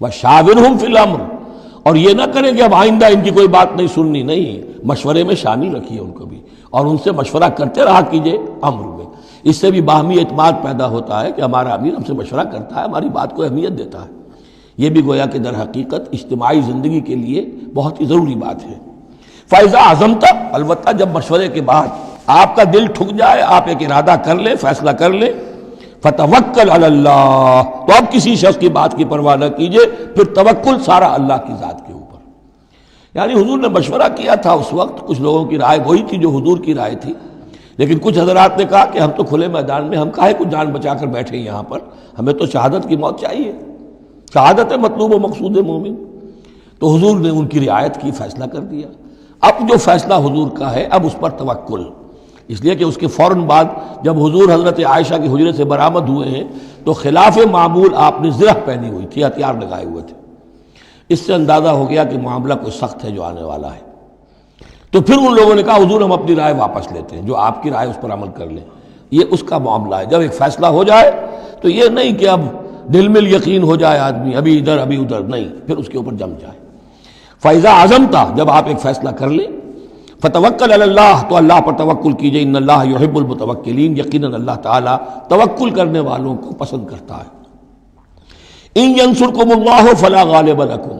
وشاورہم فی الامر، اور یہ نہ کریں کہ اب آئندہ ان کی کوئی بات نہیں سننی، نہیں، مشورے میں شامل رکھیے ان کو بھی، اور ان سے مشورہ کرتے رہا کیجیے امر میں، اس سے بھی باہمی اعتماد پیدا ہوتا ہے کہ ہمارا امیر ہم سے مشورہ کرتا ہے، ہماری بات کو اہمیت دیتا ہے۔ یہ بھی گویا کہ در حقیقت اجتماعی زندگی کے لیے بہت ہی ضروری بات ہے۔ فَإِذَا عَزَمْتَ، البتہ جب مشورے کے بعد آپ کا دل ٹھک جائے، آپ ایک ارادہ کر لیں، فیصلہ کر لیں، فَتَوَكَّلْ عَلَى اللَّهِ، تو اب کسی شخص کی بات کی پرواہ نہ کیجئے، پھر توکل سارا اللہ کی ذات کے اوپر۔ یعنی حضور نے مشورہ کیا تھا اس وقت، کچھ لوگوں کی رائے وہی تھی جو حضور کی رائے تھی، لیکن کچھ حضرات نے کہا کہ ہم تو کھلے میدان میں، ہم کاہے کو جان بچا کر بیٹھے یہاں پر، ہمیں تو شہادت کی موت چاہیے، شہادت مطلوب و مقصود مومن۔ تو حضور نے ان کی رعایت کی، فیصلہ کر دیا۔ اب جو فیصلہ حضور کا ہے، اب اس پر توکل، اس لیے کہ اس کے فوراً بعد جب حضور حضرت عائشہ کے حجرے سے برآمد ہوئے ہیں تو خلاف معمول آپ نے زرہ پہنی ہوئی تھی، ہتھیار لگائے ہوئے تھے۔ اس سے اندازہ ہو گیا کہ معاملہ کوئی سخت ہے جو آنے والا ہے۔ تو پھر ان لوگوں نے کہا حضور ہم اپنی رائے واپس لیتے ہیں، جو آپ کی رائے اس پر عمل کر لیں۔ یہ اس کا معاملہ ہے، جب ایک فیصلہ ہو جائے تو یہ نہیں کہ اب دل میں یقین ہو جائے آدمی، ابھی ادھر ابھی ادھر، نہیں، پھر اس کے اوپر جم جائے۔ فَإِذَا عَزَمْتَ، جب آپ ایک فیصلہ کر لیں، فَتَوَكَّلْ عَلَى اللَّهِ، تو اللہ پر توکل کیجئے، ان اللہ یحب المتوکلین، یقیناً اللہ تعالیٰ توکل کرنے والوں کو پسند کرتا ہے۔ ان ینصرکم اللہ فلا غالب لکم،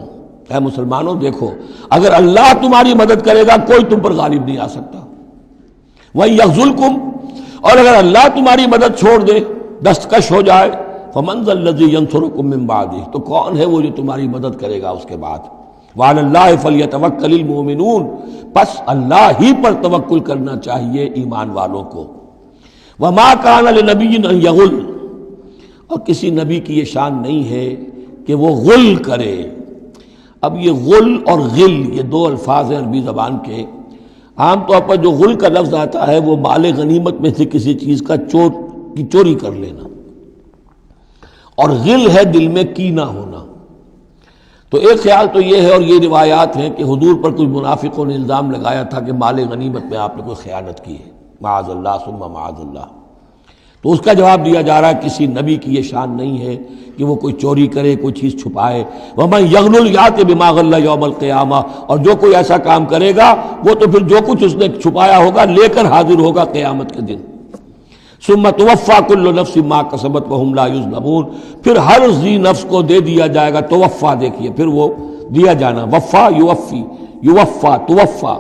اے مسلمانوں دیکھو، اگر اللہ تمہاری مدد کرے گا کوئی تم پر غالب نہیں آ سکتا۔ وَإِن یخذلکم، اور اگر اللہ تمہاری مدد چھوڑ دے، دستکش ہو جائے، فمن ذا الذی ینصرکم من بعدہ، تو کون ہے وہ جو تمہاری مدد کرے گا اس کے بعد۔ وعلی اللہ فلیتوکل المؤمنون، پس اللہ ہی پر توکل کرنا چاہیے ایمان والوں کو۔ وما کان لنبی ان یغل، اور کسی نبی کی یہ شان نہیں ہے کہ وہ غل کرے۔ اب یہ غل اور غل، یہ دو الفاظ ہیں عربی زبان کے۔ عام طور پر جو غل کا لفظ آتا ہے وہ مال غنیمت میں سے کسی چیز کا چوری کر لینا، اور غل ہے دل میں کینہ ہونا۔ تو ایک خیال تو یہ ہے، اور یہ روایات ہیں کہ حضور پر کچھ منافقوں نے الزام لگایا تھا کہ مال غنیمت میں آپ نے کوئی خیانت کی ہے، معاذ اللہ ثم معاذ اللہ۔ تو اس کا جواب دیا جا رہا ہے کسی نبی کی یہ شان نہیں ہے کہ وہ کوئی چوری کرے، کوئی چیز چھپائے۔ وَمَن يَغْلُلْ يَأْتِ بِمَا غَلَّ يَوْمَ الْقِيَامَةِ، اور جو کوئی ایسا کام کرے گا وہ تو پھر جو کچھ اس نے چھپایا ہوگا لے کر حاضر ہوگا قیامت کے دن۔ ثُمَّ تُوَفَّىٰ كُلُّ نَفْسٍ مَا كَسَبَتْ وَهُمْ لَا يُظْلَمُونَ، پھر ہر ذی نفس کو دے دیا جائے گا۔ توفا دیکھیے، پھر وہ دیا جانا، وفا یوفی، یوفا توفا،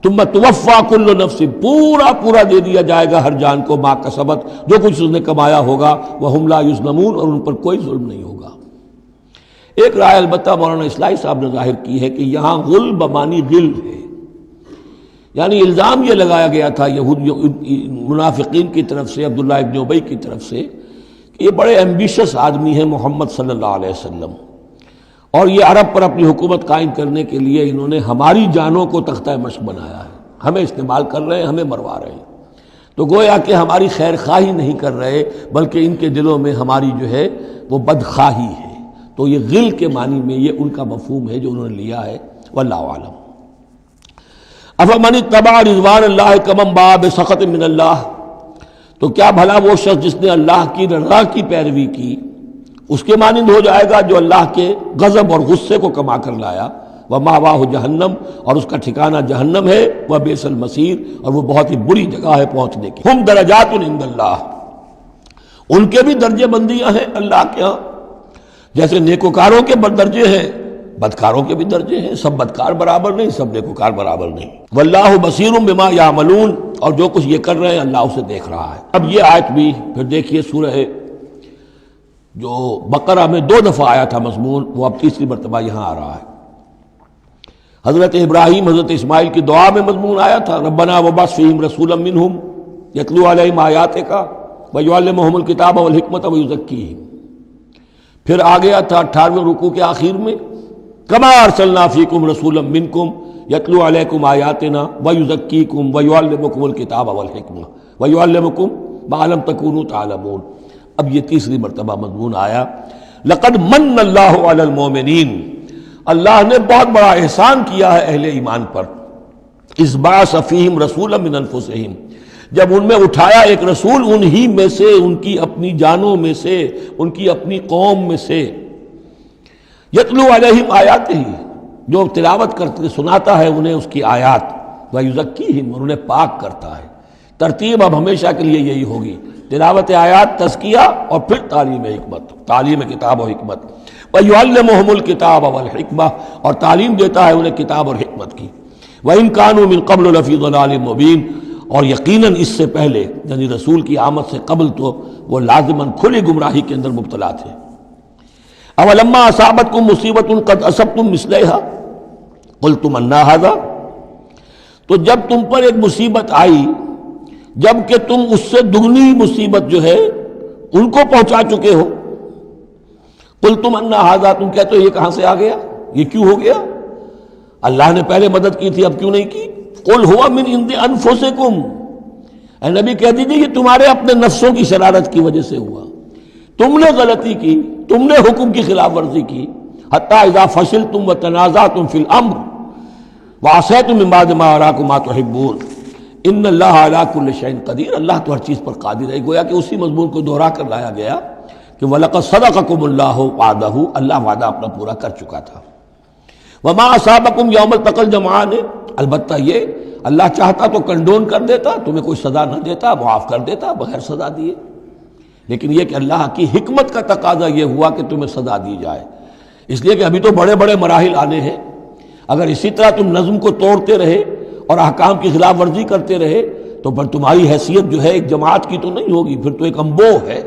ثم توفا کل نفس، پورا دے دیا جائے گا ہر جان کو، ما کسبت، جو کچھ اس نے کمایا ہوگا، وہم لا یظلمون، اور ان پر کوئی ظلم نہیں ہوگا۔ ایک رائے البتہ مولانا اصلاحی صاحب نے ظاہر کی ہے کہ یہاں غل بمانی غل ہے، یعنی الزام یہ لگایا گیا تھا منافقین کی طرف سے، عبداللہ ابن ابی کی طرف سے، کہ یہ بڑے ایمبیشس آدمی ہیں محمد صلی اللہ علیہ وسلم، اور یہ عرب پر اپنی حکومت قائم کرنے کے لیے انہوں نے ہماری جانوں کو تختہ مشق بنایا ہے، ہمیں استعمال کر رہے ہیں، ہمیں مروا رہے ہیں۔ تو گویا کہ ہماری خیر خواہی نہیں کر رہے، بلکہ ان کے دلوں میں ہماری جو ہے وہ بدخواہی ہے۔ تو یہ غل کے معنی میں یہ ان کا مفہوم ہے جو انہوں نے لیا ہے، واللہ اعلم۔ افمن اتبع رضوان اللہ کمن باء بسخط من اللہ، تو کیا بھلا وہ شخص جس نے اللہ کی رضا کی پیروی کی اس کے مانند ہو جائے گا جو اللہ کے غضب اور غصے کو کما کر لایا۔ ومأواہ جہنم، اور اس کا ٹھکانہ جہنم ہے، وبئس المصیر، اور وہ بہت ہی بری جگہ ہے پہنچنے کی۔ ہم درجات عند اللہ، ان کے بھی درجے بندیاں ہیں اللہ کے ہاں، جیسے نیکوکاروں کے درجے ہیں بدکاروں کے بھی درجے ہیں، سب بدکار برابر نہیں، سب نیکوکار برابر نہیں۔ واللہ بصیر بما یعملون، اور جو کچھ یہ کر رہے ہیں اللہ اسے دیکھ رہا ہے۔ اب یہ آیت بھی پھر دیکھیے، سورہ جو بقرہ میں 2 دفعہ آیا تھا مضمون، وہ اب تیسری مرتبہ یہاں آ رہا ہے۔ حضرت ابراہیم حضرت اسماعیل کی دعا میں مضمون آیا تھا، ربنا وبعث فیہم رسولا منہم یتلو علیہم آیاتک ویعلمہم الکتاب والحکمۃ ویزکیہم۔ پھر آ گیا تھا 18ویں رکوع کے آخر میں، کما ارسلنا فیکم رسولا منکم یتلو علیکم آیاتنا ویزکیکم ویعلمکم الکتاب والحکمہ ویعلمکم ما لم تکونوا تعلمون۔ اب یہ تیسری مرتبہ مضمون آیا، لقد من اللہ علی المؤمنین، اللہ نے بہت بڑا احسان کیا ہے اہل ایمان پر، اذ بعث فیہم رسولا من انفسہم، جب ان میں اٹھایا ایک رسول انہی میں سے، ان کی اپنی جانوں میں سے، ان کی اپنی قوم میں سے، یتلو علیہم آیاتہ، جو تلاوت کرتے سناتا ہے انہیں اس کی آیات، ویزکیہم، اور انہیں پاک کرتا ہے۔ ترتیب اب ہمیشہ کے لیے یہی ہوگی، تلاوت آیات، تزکیہ، اور پھر تعلیم حکمت، تعلیم کتاب و حکمت۔ وَيُعَلِّمُهُمُ الْكِتَابَ وَالْحِكْمَةَ، اور تعلیم دیتا ہے انہیں کتاب اور حکمت کی۔ وَإِن كَانُوا مِن قَبْلُ لَفِي ضَلَالٍ مُبِينٍ، اور یقیناً اس سے پہلے یعنی رسول کی آمد سے قبل تو وہ لازماً کھلی گمراہی کے اندر مبتلا تھے۔ اولما اصابتکم مصیبۃ قد اصبتم مثلھا قلتم انا ھذا، تو جب تم پر ایک مصیبت آئی جب کہ تم اس سے دگنی مصیبت جو ہے ان کو پہنچا چکے ہو، قلتم انا ھذا، تم کہتے ہو یہ کہاں سے آ گیا، یہ کیوں ہو گیا، اللہ نے پہلے مدد کی تھی اب کیوں نہیں کی۔ قل ھو من عند انفسکم، اے نبی کہہ دیجیے یہ تمہارے اپنے نفسوں کی شرارت کی وجہ سے ہوا، تم نے غلطی کی، تم نے حکم کی خلاف ورزی کی۔ حتی اذا فشلتم وتنازعتم فی الامر وعصیتم من بعد ما اراکم ما تحبون ان اللہ علی کل شیء قدیر، اللہ تو ہر چیز پر قادر ہے۔ گویا کہ اسی مضمون کو دوہرا کر لایا گیا کہ وَلَقَدْ صَدَقَكُمُ اللَّهُ وَعْدَهُ، اللہ وعدہ اپنا پورا کر چکا تھا۔ وَمَا أَصَابَكُمْ يَوْمَ التَّقَى الْجَمْعَانِ، البتہ یہ اللہ چاہتا تو کنڈون کر دیتا، تمہیں کوئی سزا نہ دیتا، معاف کر دیتا بغیر سزا دیے، لیکن یہ کہ اللہ کی حکمت کا تقاضا یہ ہوا کہ تمہیں سزا دی جائے، اس لیے کہ ابھی تو بڑے بڑے مراحل آنے ہیں۔ اگر اسی طرح تم نظم کو توڑتے رہے اور احکام کی خلاف ورزی کرتے رہے تو پھر تمہاری حیثیت جو ہے ایک جماعت کی تو نہیں ہوگی، پھر تو ایک انبوہ ہے،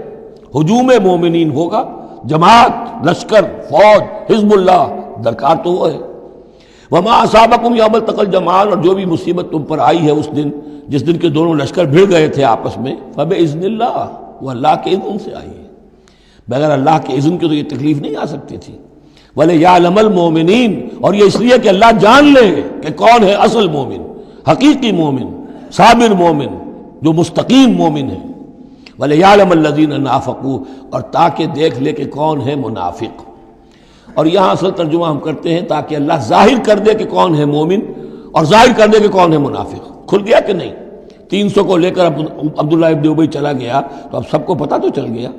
ہجوم مومنین ہوگا، جماعت، لشکر، فوج، حزب اللہ درکار تو وہ ہے۔ وما اصابکم یوم التقى الجمعان، اور جو بھی مصیبت تم پر آئی ہے اس دن جس دن کے دونوں لشکر بھڑ گئے تھے آپس میں، فباذن اللہ، وہ اللہ کے اذن سے آئی ہے، بغیر اللہ کے اذن کے تو یہ تکلیف نہیں آ سکتی تھی۔ وَلِيَعْلَمَ الْمُؤْمِنِينَ، اور یہ اس لیے کہ اللہ جان لے کہ کون ہے اصل مومن، حقیقی مومن، صابر مومن، جو مستقیم مومن ہے۔ وَلِيَعْلَمَ الَّذِينَ نَافَقُوا، اور تاکہ دیکھ لے کہ کون ہے منافق، اور یہاں اصل ترجمہ ہم کرتے ہیں تاکہ اللہ ظاہر کر دے کہ کون ہے مومن اور ظاہر کر دے کہ کون ہے منافق۔ کھل گیا کہ نہیں؟ 300 کو لے کر عبداللہ ابن ابی چلا گیا تو اب سب کو پتہ تو چل گیا،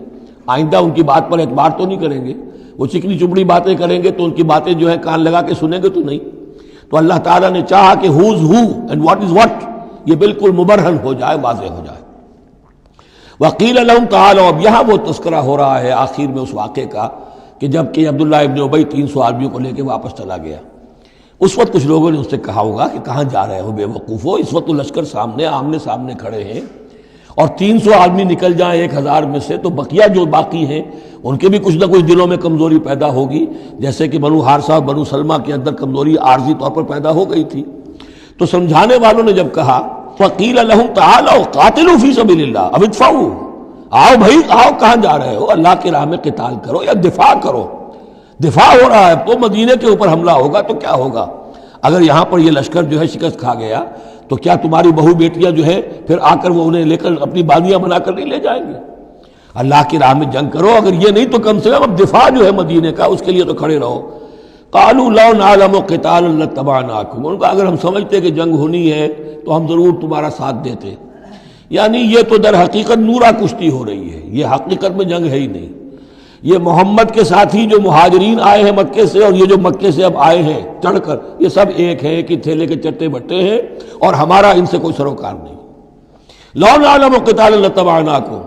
آئندہ ان کی بات پر اعتبار تو نہیں کریں گے، وہ چکنی چپڑی باتیں کریں گے تو ان کی باتیں جو ہے کان لگا کے سنیں گے تو نہیں۔ تو اللہ تعالیٰ نے چاہا کہ who's who and what is what یہ بالکل مبرہن ہو جائے، واضح ہو جائے۔ وقیل لہم تعالوا، اب یہاں وہ تذکرہ ہو رہا ہے آخر میں اس واقعے کا کہ جب کہ عبداللہ ابن ابی 300 آدمیوں کو لے کے واپس چلا گیا، اس وقت کچھ لوگوں نے اس سے کہا ہوگا کہ کہاں جا رہے ہو بے وقوفو، اس وقت تو لشکر سامنے آمنے سامنے کھڑے ہیں اور 300 آدمی نکل جائیں 1000 میں سے تو بقیہ جو باقی ہیں ان کے بھی کچھ نہ کچھ دلوں میں کمزوری پیدا ہوگی، جیسے کہ بنو حارثہ اور بنو سلمہ کے اندر کمزوری عارضی طور پر پیدا ہو گئی تھی۔ تو سمجھانے والوں نے جب کہا وقیل لہم تعالوا قاتلوا فی سبیل اللہ، اب ادفعوا، آؤ بھائی آؤ، کہاں جا رہے ہو، اللہ کی راہ میں قتال کرو یا دفاع کرو، دفاع ہو رہا ہے تو مدینے کے اوپر حملہ ہوگا تو کیا ہوگا، اگر یہاں پر یہ لشکر جو ہے شکست کھا گیا تو کیا تمہاری بہو بیٹیاں جو ہے پھر آ کر وہ انہیں لے کر اپنی بازیاں بنا کر نہیں لے جائیں گے؟ اللہ کی راہ میں جنگ کرو، اگر یہ نہیں تو کم سے کم اب دفاع جو ہے مدینے کا اس کے لیے تو کھڑے رہو۔ قالوا لو نعلم قتالا لاتبعناکم، ان کا اگر ہم سمجھتے کہ جنگ ہونی ہے تو ہم ضرور تمہارا ساتھ دیتے، یعنی یہ تو در حقیقت نورا کشتی ہو رہی ہے، یہ حقیقت میں جنگ ہے ہی نہیں، یہ محمد کے ساتھی جو مہاجرین آئے ہیں مکے سے اور یہ جو مکے سے اب آئے ہیں چڑھ کر، یہ سب ایک ہیں کہ تھیلے کے چٹے بٹے ہیں اور ہمارا ان سے کوئی سروکار نہیں۔ لو نعلم قتالا لاتبعناکم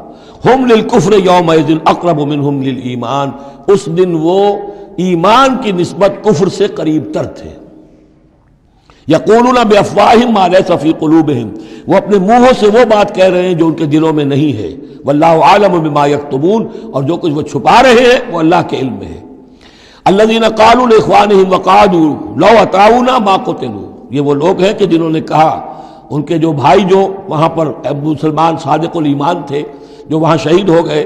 ہم للکفر یومئذ اقرب منہم للایمان، اس دن وہ ایمان کی نسبت کفر سے قریب تر تھے۔ یقولون بافواہہم ما لیس فی قلوبہم، وہ اپنے منہوں سے وہ بات کہہ رہے ہیں جو ان کے دلوں میں نہیں ہے، واللہ عالم بما یکتمون، اور جو کچھ وہ چھپا رہے ہیں وہ اللہ کے علم میں ہے۔ الذین قالوا لاخوانہم وقعدوا لو اطاعونا ما قتلوا، یہ وہ لوگ ہیں کہ جنہوں نے کہا، ان کے جو بھائی جو وہاں پر ابو سلمان صادق الایمان تھے جو وہاں شہید ہو گئے،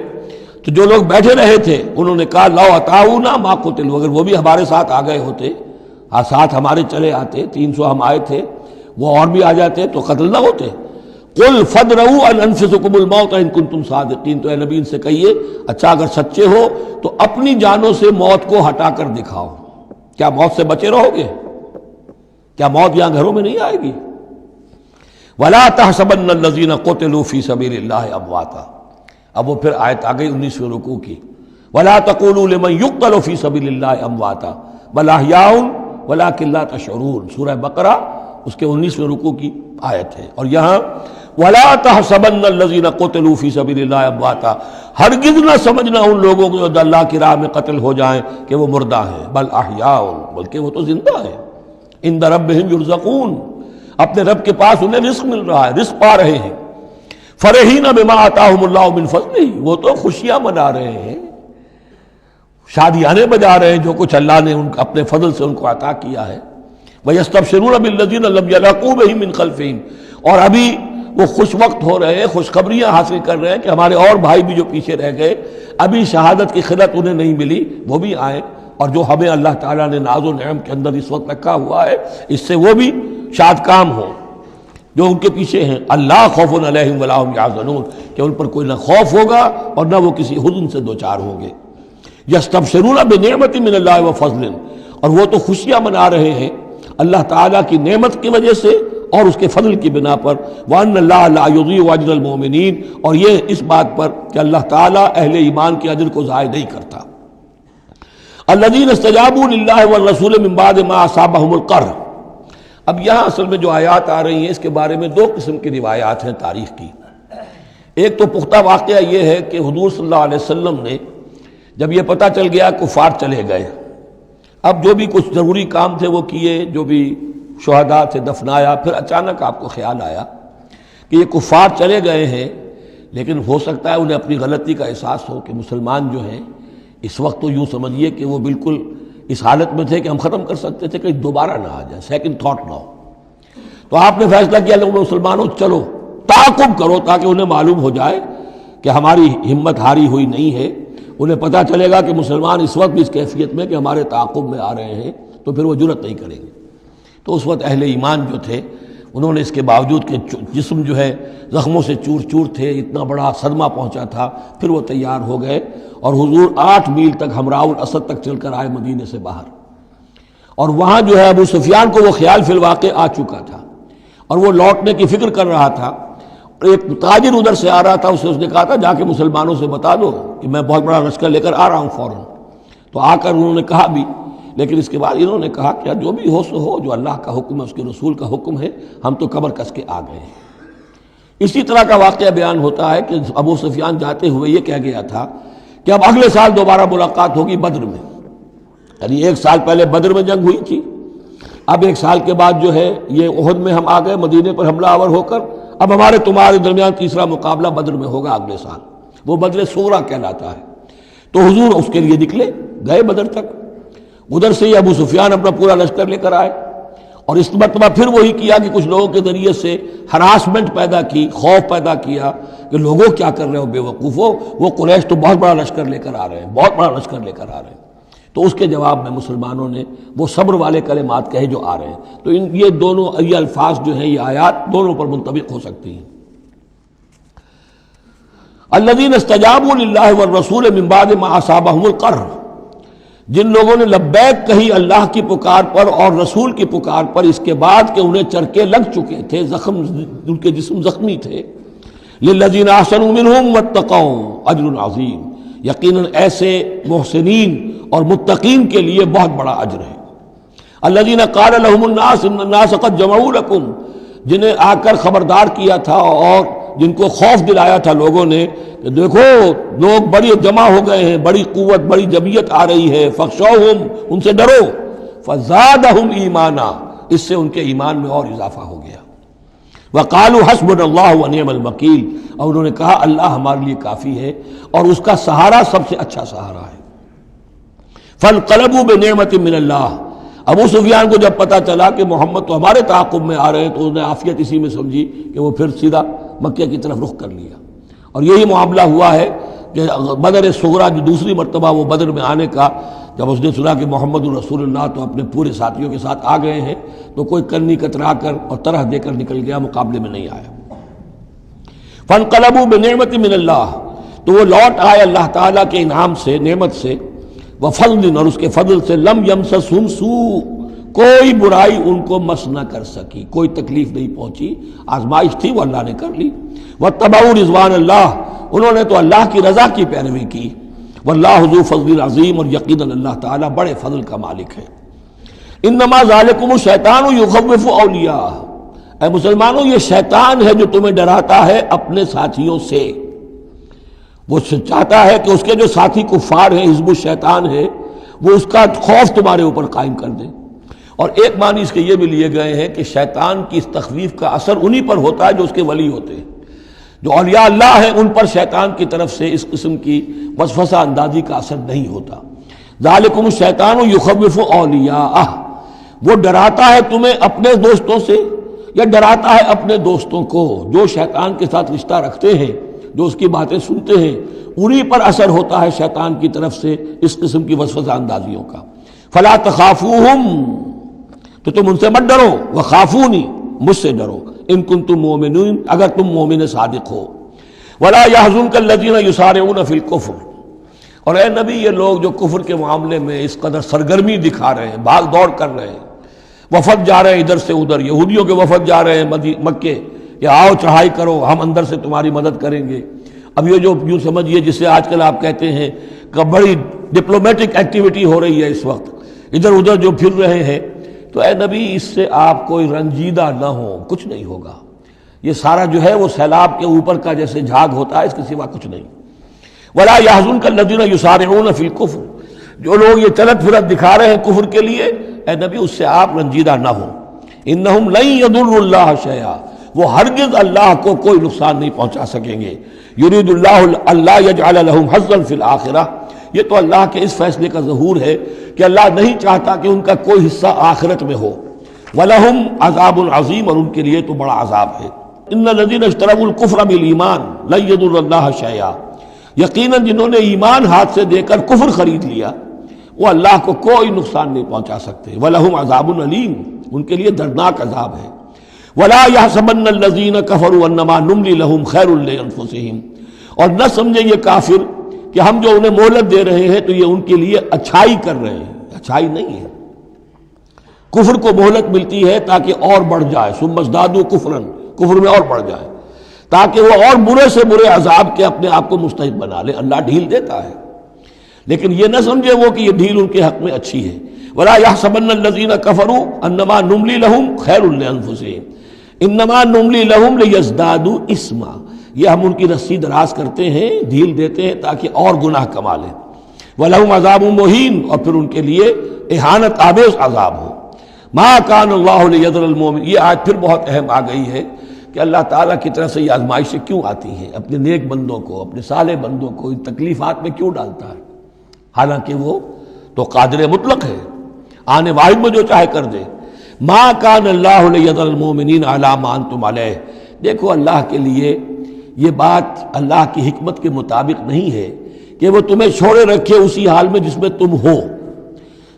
تو جو لوگ بیٹھے رہے تھے انہوں نے کہا لو اطاعونا ما قتلوا، اگر وہ بھی ہمارے ساتھ آ گئے ہوتے، ساتھ ہمارے چلے آتے، 300 ہم آئے تھے، وہ اور بھی آ جاتے تو قتل نہ ہوتے۔ قل فادرؤوا عن انفسکم الموت ان کنتم صادقین، تو اے نبی ان سے کہیے اچھا اگر سچے ہو تو اپنی جانوں سے موت کو ہٹا کر دکھاؤ، کیا موت سے بچے رہو گے؟ کیا موت یہاں گھروں میں نہیں آئے گی؟ ولا تحسبن الذین قتلوا فی سبیل اللہ امواتا، اب وہ پھر آیت آ گئی 19ویں رکوع کی، ولا تقولوا لمن يقتل فی سبیل اللہ امواتا بل احیاء ولکن لا تشعرون، سورہ بقرہ اس کے 19ویں رکوع کی آیت ہے۔ اور یہاں وَلَا تَحْسَبَنَّ الَّذِينَ قُتِلُوا فِي سَبِيلِ اللَّهِ أَمْوَاتًا، ہرگز نہ سمجھنا ان لوگوں کو جو اللہ کی راہ میں قتل ہو جائیں کہ وہ مردہ ہیں، بل احیاء، بلکہ وہ تو زندہ ہیں، عند ربہم یرزقون، اپنے رب کے پاس انہیں رزق مل رہا ہے، رزق پا رہے ہیں، فرحین بما آتاہم اللہ من فضلہ، وہ تو خوشیاں منا رہے ہیں، شادیانے بجا رہے ہیں جو کچھ اللہ نے اپنے فضل سے ان کو عطا کیا ہے، وَيَسْتَبْشِرُونَ بِالَّذِينَ لَمْ يَلْحَقُوا بِهِم مِّن خَلْفِهِمْ، اور ابھی وہ خوش وقت ہو رہے ہیں، خوشخبریاں حاصل کر رہے ہیں کہ ہمارے اور بھائی بھی جو پیچھے رہ گئے، ابھی شہادت کی خلت انہیں نہیں ملی، وہ بھی آئیں، اور جو ہمیں اللہ تعالیٰ نے ناز و نعم کے اندر اس وقت رکھا ہوا ہے اس سے وہ بھی شاد کام ہوں جو ان کے پیچھے ہیں۔ اللہ خوف علیہم ولا هم یحزنون، کہ ان پر کوئی نہ خوف ہوگا اور نہ وہ کسی حزن سے دوچار ہوں گے۔ یستبشرون بنعمت من اللہ وفضل، اور وہ تو خوشیاں منا رہے ہیں اللہ تعالیٰ کی نعمت کی وجہ سے اور اس کے فضل کی بنا پر، وَأَنَّ اللَّهَ لَا يُضِيعُ أَجْرَ الْمُؤْمِنِينَ، اور یہ اس بات پر کہ اللہ تعالیٰ اہل ایمان کے اجر کو ضائع نہیں کرتا۔ الَّذِينَ اسْتَجَابُوا لِلَّهِ وَالرَّسُولِ مِن بَعْدِ مَا أَصَابَهُمُ الْقَرْحُ۔ اب یہاں اصل میں جو آیات آ رہی ہیں اس کے بارے میں دو قسم کی روایات ہیں تاریخ کی۔ ایک تو پختہ واقعہ یہ ہے کہ حضور صلی اللہ علیہ وسلم نے جب یہ پتہ چل گیا کفار چلے گئے، اب جو بھی کچھ ضروری کام تھے وہ کیے، جو بھی شہداء سے دفنایا، پھر اچانک آپ کو خیال آیا کہ یہ کفار چلے گئے ہیں، لیکن ہو سکتا ہے انہیں اپنی غلطی کا احساس ہو کہ مسلمان جو ہیں اس وقت تو یوں سمجھیے کہ وہ بالکل اس حالت میں تھے کہ ہم ختم کر سکتے تھے کہ دوبارہ نہ آ جائے، سیکنڈ تھاٹ نہ ہو۔ تو آپ نے فیصلہ کیا لوگوں مسلمانوں چلو تعاقب کرو تاکہ انہیں معلوم ہو جائے کہ ہماری ہمت ہاری ہوئی نہیں ہے، انہیں پتہ چلے گا کہ مسلمان اس وقت بھی اس کیفیت میں کہ ہمارے تعاقب میں آ رہے ہیں، تو پھر وہ جرأت نہیں کریں گے۔ تو اس وقت اہل ایمان جو تھے انہوں نے اس کے باوجود کہ جسم جو ہے زخموں سے چور چور تھے، اتنا بڑا صدمہ پہنچا تھا، پھر وہ تیار ہو گئے اور حضور 8 میل تک ہمراہ الاسد تک چل کر آئے مدینے سے باہر، اور وہاں جو ہے ابو سفیان کو وہ خیال فی الواقع آ چکا تھا اور وہ لوٹنے کی فکر کر رہا تھا۔ ایک تاجر ادھر سے آ رہا تھا، اس نے کہا تھا جا کے مسلمانوں سے بتا دو کہ میں بہت بڑا لشکر لے کر آ رہا ہوں فوراً۔ تو آ کر انہوں نے کہا بھی، لیکن اس کے بعد انہوں نے کہا کہ جو بھی ہو سو ہو، جو اللہ کا حکم ہے اس کے رسول کا حکم ہے، ہم تو کمر کس کے آ گئے ہیں۔ اسی طرح کا واقعہ بیان ہوتا ہے کہ ابو سفیان جاتے ہوئے یہ کہہ گیا تھا کہ اب اگلے سال دوبارہ ملاقات ہوگی بدر میں، یعنی 1 سال پہلے بدر میں جنگ ہوئی تھی، اب 1 سال کے بعد جو ہے یہ احد میں ہم آ گئے مدینے پر حملہ آور ہو کر، اب ہمارے تمہارے درمیان تیسرا مقابلہ بدر میں ہوگا اگلے سال، وہ بدر صغریٰ کہلاتا ہے۔ تو حضور اس کے لیے نکلے، گئے بدر تک، ادھر سے ہی ابو سفیان اپنا پورا لشکر لے کر آئے، اور اس مرتبہ پھر وہی کیا کہ کچھ لوگوں کے ذریعے سے ہراسمنٹ پیدا کی، خوف پیدا کیا کہ لوگوں کیا کر رہے ہو بے وقوفو، وہ قریش تو بہت بڑا لشکر لے کر آ رہے ہیں، بہت بڑا لشکر لے کر آ رہے ہیں۔ تو اس کے جواب میں مسلمانوں نے وہ صبر والے کلمات کہے جو آ رہے ہیں۔ تو یہ دونوں یہ الفاظ جو ہیں، یہ آیات دونوں پر منطبق ہو سکتی ہیں۔ الذین استجابوا للہ والرسول من بعد ما اصابہم القرح، جن لوگوں نے لبیک کہی اللہ کی پکار پر اور رسول کی پکار پر اس کے بعد کہ انہیں چرکے لگ چکے تھے، زخم، ان کے جسم زخمی تھے۔ للذین احسنوا منہم واتقوا اجر عظیم، یقیناً ایسے محسنین اور متقین کے لیے بہت بڑا اجر ہے۔ الذین قال لهم الناس ان الناس قد جمعوا لكم، جنہیں آ کر خبردار کیا تھا اور جن کو خوف دلایا تھا لوگوں نے کہ دیکھو لوگ بڑی جمع ہو گئے ہیں، بڑی قوت، بڑی جمعیت آ رہی ہے، فخشوہم، ان سے ڈرو، فزادہم ایمانا، اس سے ان کے ایمان میں اور اضافہ ہو گیا۔ وقالوا حسبنا اللہ ونعم الوکیل، اور انہوں نے کہا اللہ ہمارے لیے کافی ہے اور اس کا سہارا سب سے اچھا سہارا ہے۔ فانقلبوا بنعمت من اللہ، ابو سفیان کو جب پتہ چلا کہ محمد تو ہمارے تعاقب میں آ رہے ہیں تو انہوں نے عافیت اسی میں سمجھی کہ وہ پھر سیدھا مکہ کی طرف رخ کر لیا، اور یہی معاملہ ہوا ہے کہ بدر صغریٰ جو دوسری مرتبہ وہ بدر میں آنے کا، جب اس نے سنا کہ محمد الرسول اللہ تو اپنے پورے ساتھیوں کے ساتھ آ گئے ہیں، تو کوئی کرنی کترا کر اور طرح دے کر نکل گیا، مقابلے میں نہیں آیا۔ فانقلبوا بنعمت من اللہ، تو وہ لوٹ آئے اللہ تعالیٰ کے انعام سے، نعمت سے، وفضل، اور اس کے فضل سے، لم یمسسہم سوء، کوئی برائی ان کو مس نہ کر سکی، کوئی تکلیف نہیں پہنچی، آزمائش تھی وہ اللہ نے کر لی۔ واتبعوا رضوان اللہ، انہوں نے تو اللہ کی رضا کی پیروی کی۔ واللہ ذو فضل عظیم، اور یقیناً اللہ تعالیٰ بڑے فضل کا مالک ہے۔ انما ذالکم الشیطان یخوف اولیاءہ، اے مسلمانوں یہ شیطان ہے جو تمہیں ڈراتا ہے اپنے ساتھیوں سے، وہ چاہتا ہے کہ اس کے جو ساتھی کفار ہیں، حزب الشیطان ہے، وہ اس کا خوف تمہارے اوپر قائم کر دے۔ اور ایک معنی اس کے یہ بھی لیے گئے ہیں کہ شیطان کی اس تخویف کا اثر انہی پر ہوتا ہے جو اس کے ولی ہوتے ہیں، جو اولیاء اللہ ہیں ان پر شیطان کی طرف سے اس قسم کی وسوسہ اندازی کا اثر نہیں ہوتا۔ ذالکم الشیطان یخوف اولیاءہ، وہ ڈراتا ہے تمہیں اپنے دوستوں سے، یا ڈراتا ہے اپنے دوستوں کو، جو شیطان کے ساتھ رشتہ رکھتے ہیں، جو اس کی باتیں سنتے ہیں، انہی پر اثر ہوتا ہے شیطان کی طرف سے اس قسم کی وسوسہ اندازیوں کا۔ فلا تخافوہم، تو تم ان سے مت ڈرو، وخافونی، مجھ سے ڈرو، ان کنتم مؤمنین، اگر تم مومن صادق ہو۔ ولا يحزنک الذین یسارعون فی الکفر، اور اے نبی یہ لوگ جو کفر کے معاملے میں اس قدر سرگرمی دکھا رہے ہیں، بھاگ دوڑ کر رہے ہیں، وفد جا رہے ہیں ادھر سے ادھر، یہودیوں کے وفد جا رہے ہیں مکے کہ آؤ چڑھائی کرو، ہم اندر سے تمہاری مدد کریں گے۔ اب یہ جو یوں سمجھیے جسے آج کل آپ کہتے ہیں کہ بڑی ڈپلومیٹک ایکٹیویٹی ہو رہی ہے اس وقت، ادھر ادھر جو پھر رہے ہیں، تو اے نبی اس سے آپ کوئی رنجیدہ نہ ہو، کچھ نہیں ہوگا۔ یہ سارا جو ہے وہ سیلاب کے اوپر کا جیسے جھاگ ہوتا ہے، اس کے سوا کچھ نہیں۔ ولا يحزنک الذین یسارعون فی الکفر، جو لوگ یہ چلت پھرت دکھا رہے ہیں کفر کے لیے، اے نبی اس سے آپ رنجیدہ نہ ہوں۔ انہم لن یضروا اللہ شیئا، وہ ہرگز اللہ کو کوئی نقصان نہیں پہنچا سکیں گے۔ یرید اللہ اللہ یجعل لہم حظا فی الآخرہ، یہ تو اللہ کے اس فیصلے کا ظہور ہے کہ اللہ نہیں چاہتا کہ ان کا کوئی حصہ آخرت میں ہو۔ وَلَهُمْ عَذَابٌ عَظِيمٌ، اور ان کے لیے تو بڑا عذاب ہے۔ إِنَّ الَّذِينَ اشْتَرَوُا الْكُفْرَ بِالْإِيمَانِ لَن يَضُرُّوا اللَّهَ شَيْئًا، یقیناً جنہوں نے ایمان ہاتھ سے دے کر کفر خرید لیا، وہ اللہ کو کوئی نقصان نہیں پہنچا سکتے۔ وَلَهُمْ عَذَابٌ أَلِيمٌ، ان کے لیے دردناک عذاب ہے۔ وَلَا يَحْسَبَنَّ الَّذِينَ كَفَرُوا أَنَّمَا نُمْلِي لَهُمْ خَيْرٌ لِأَنفُسِهِمْ، اور نہ سمجھے یہ کافر کہ ہم جو انہیں مہلت دے رہے ہیں تو یہ ان کے لیے اچھائی کر رہے ہیں، اچھائی نہیں ہے۔ کفر کو مہلت ملتی ہے تاکہ اور بڑھ جائے، ثم ازدادوا کفرا، کفر میں اور بڑھ جائے، تاکہ وہ اور برے سے برے عذاب کے اپنے آپ کو مستحق بنا لے۔ اللہ ڈھیل دیتا ہے، لیکن یہ نہ سمجھے وہ کہ یہ ڈھیل ان کے حق میں اچھی ہے۔ ولا يحسبن الذين كفروا انما نملي لهم خير لانفسهم انما نملي لهم ليزدادوا اثما، یہ ہم ان کی رسی دراز کرتے ہیں، ڈھیل دیتے ہیں تاکہ اور گناہ کما لیں۔ وَلَهُمْ عَذَابٌ مُهِينٌ، اور پھر ان کے لیے اہانت آمیز عذاب ہو۔ مَا كَانَ اللَّهُ لِيَذَرَ الْمُؤْمِنِينَ، یہ آیت پھر بہت اہم آ گئی ہے کہ اللہ تعالیٰ کی طرف سے یہ آزمائشیں کیوں آتی ہیں، اپنے نیک بندوں کو، اپنے صالح بندوں کو ان تکلیفات میں کیوں ڈالتا ہے، حالانکہ وہ تو قادر مطلق ہے، آنے واحد میں جو چاہے کر دے۔ مَا كَانَ اللَّهُ لِيَذَرَ الْمُؤْمِنِينَ عَلَىٰ مَا أَنْتُمْ عَلَيْهِ، دیکھو اللہ کے لیے یہ بات اللہ کی حکمت کے مطابق نہیں ہے کہ وہ تمہیں چھوڑے رکھے اسی حال میں جس میں تم ہو،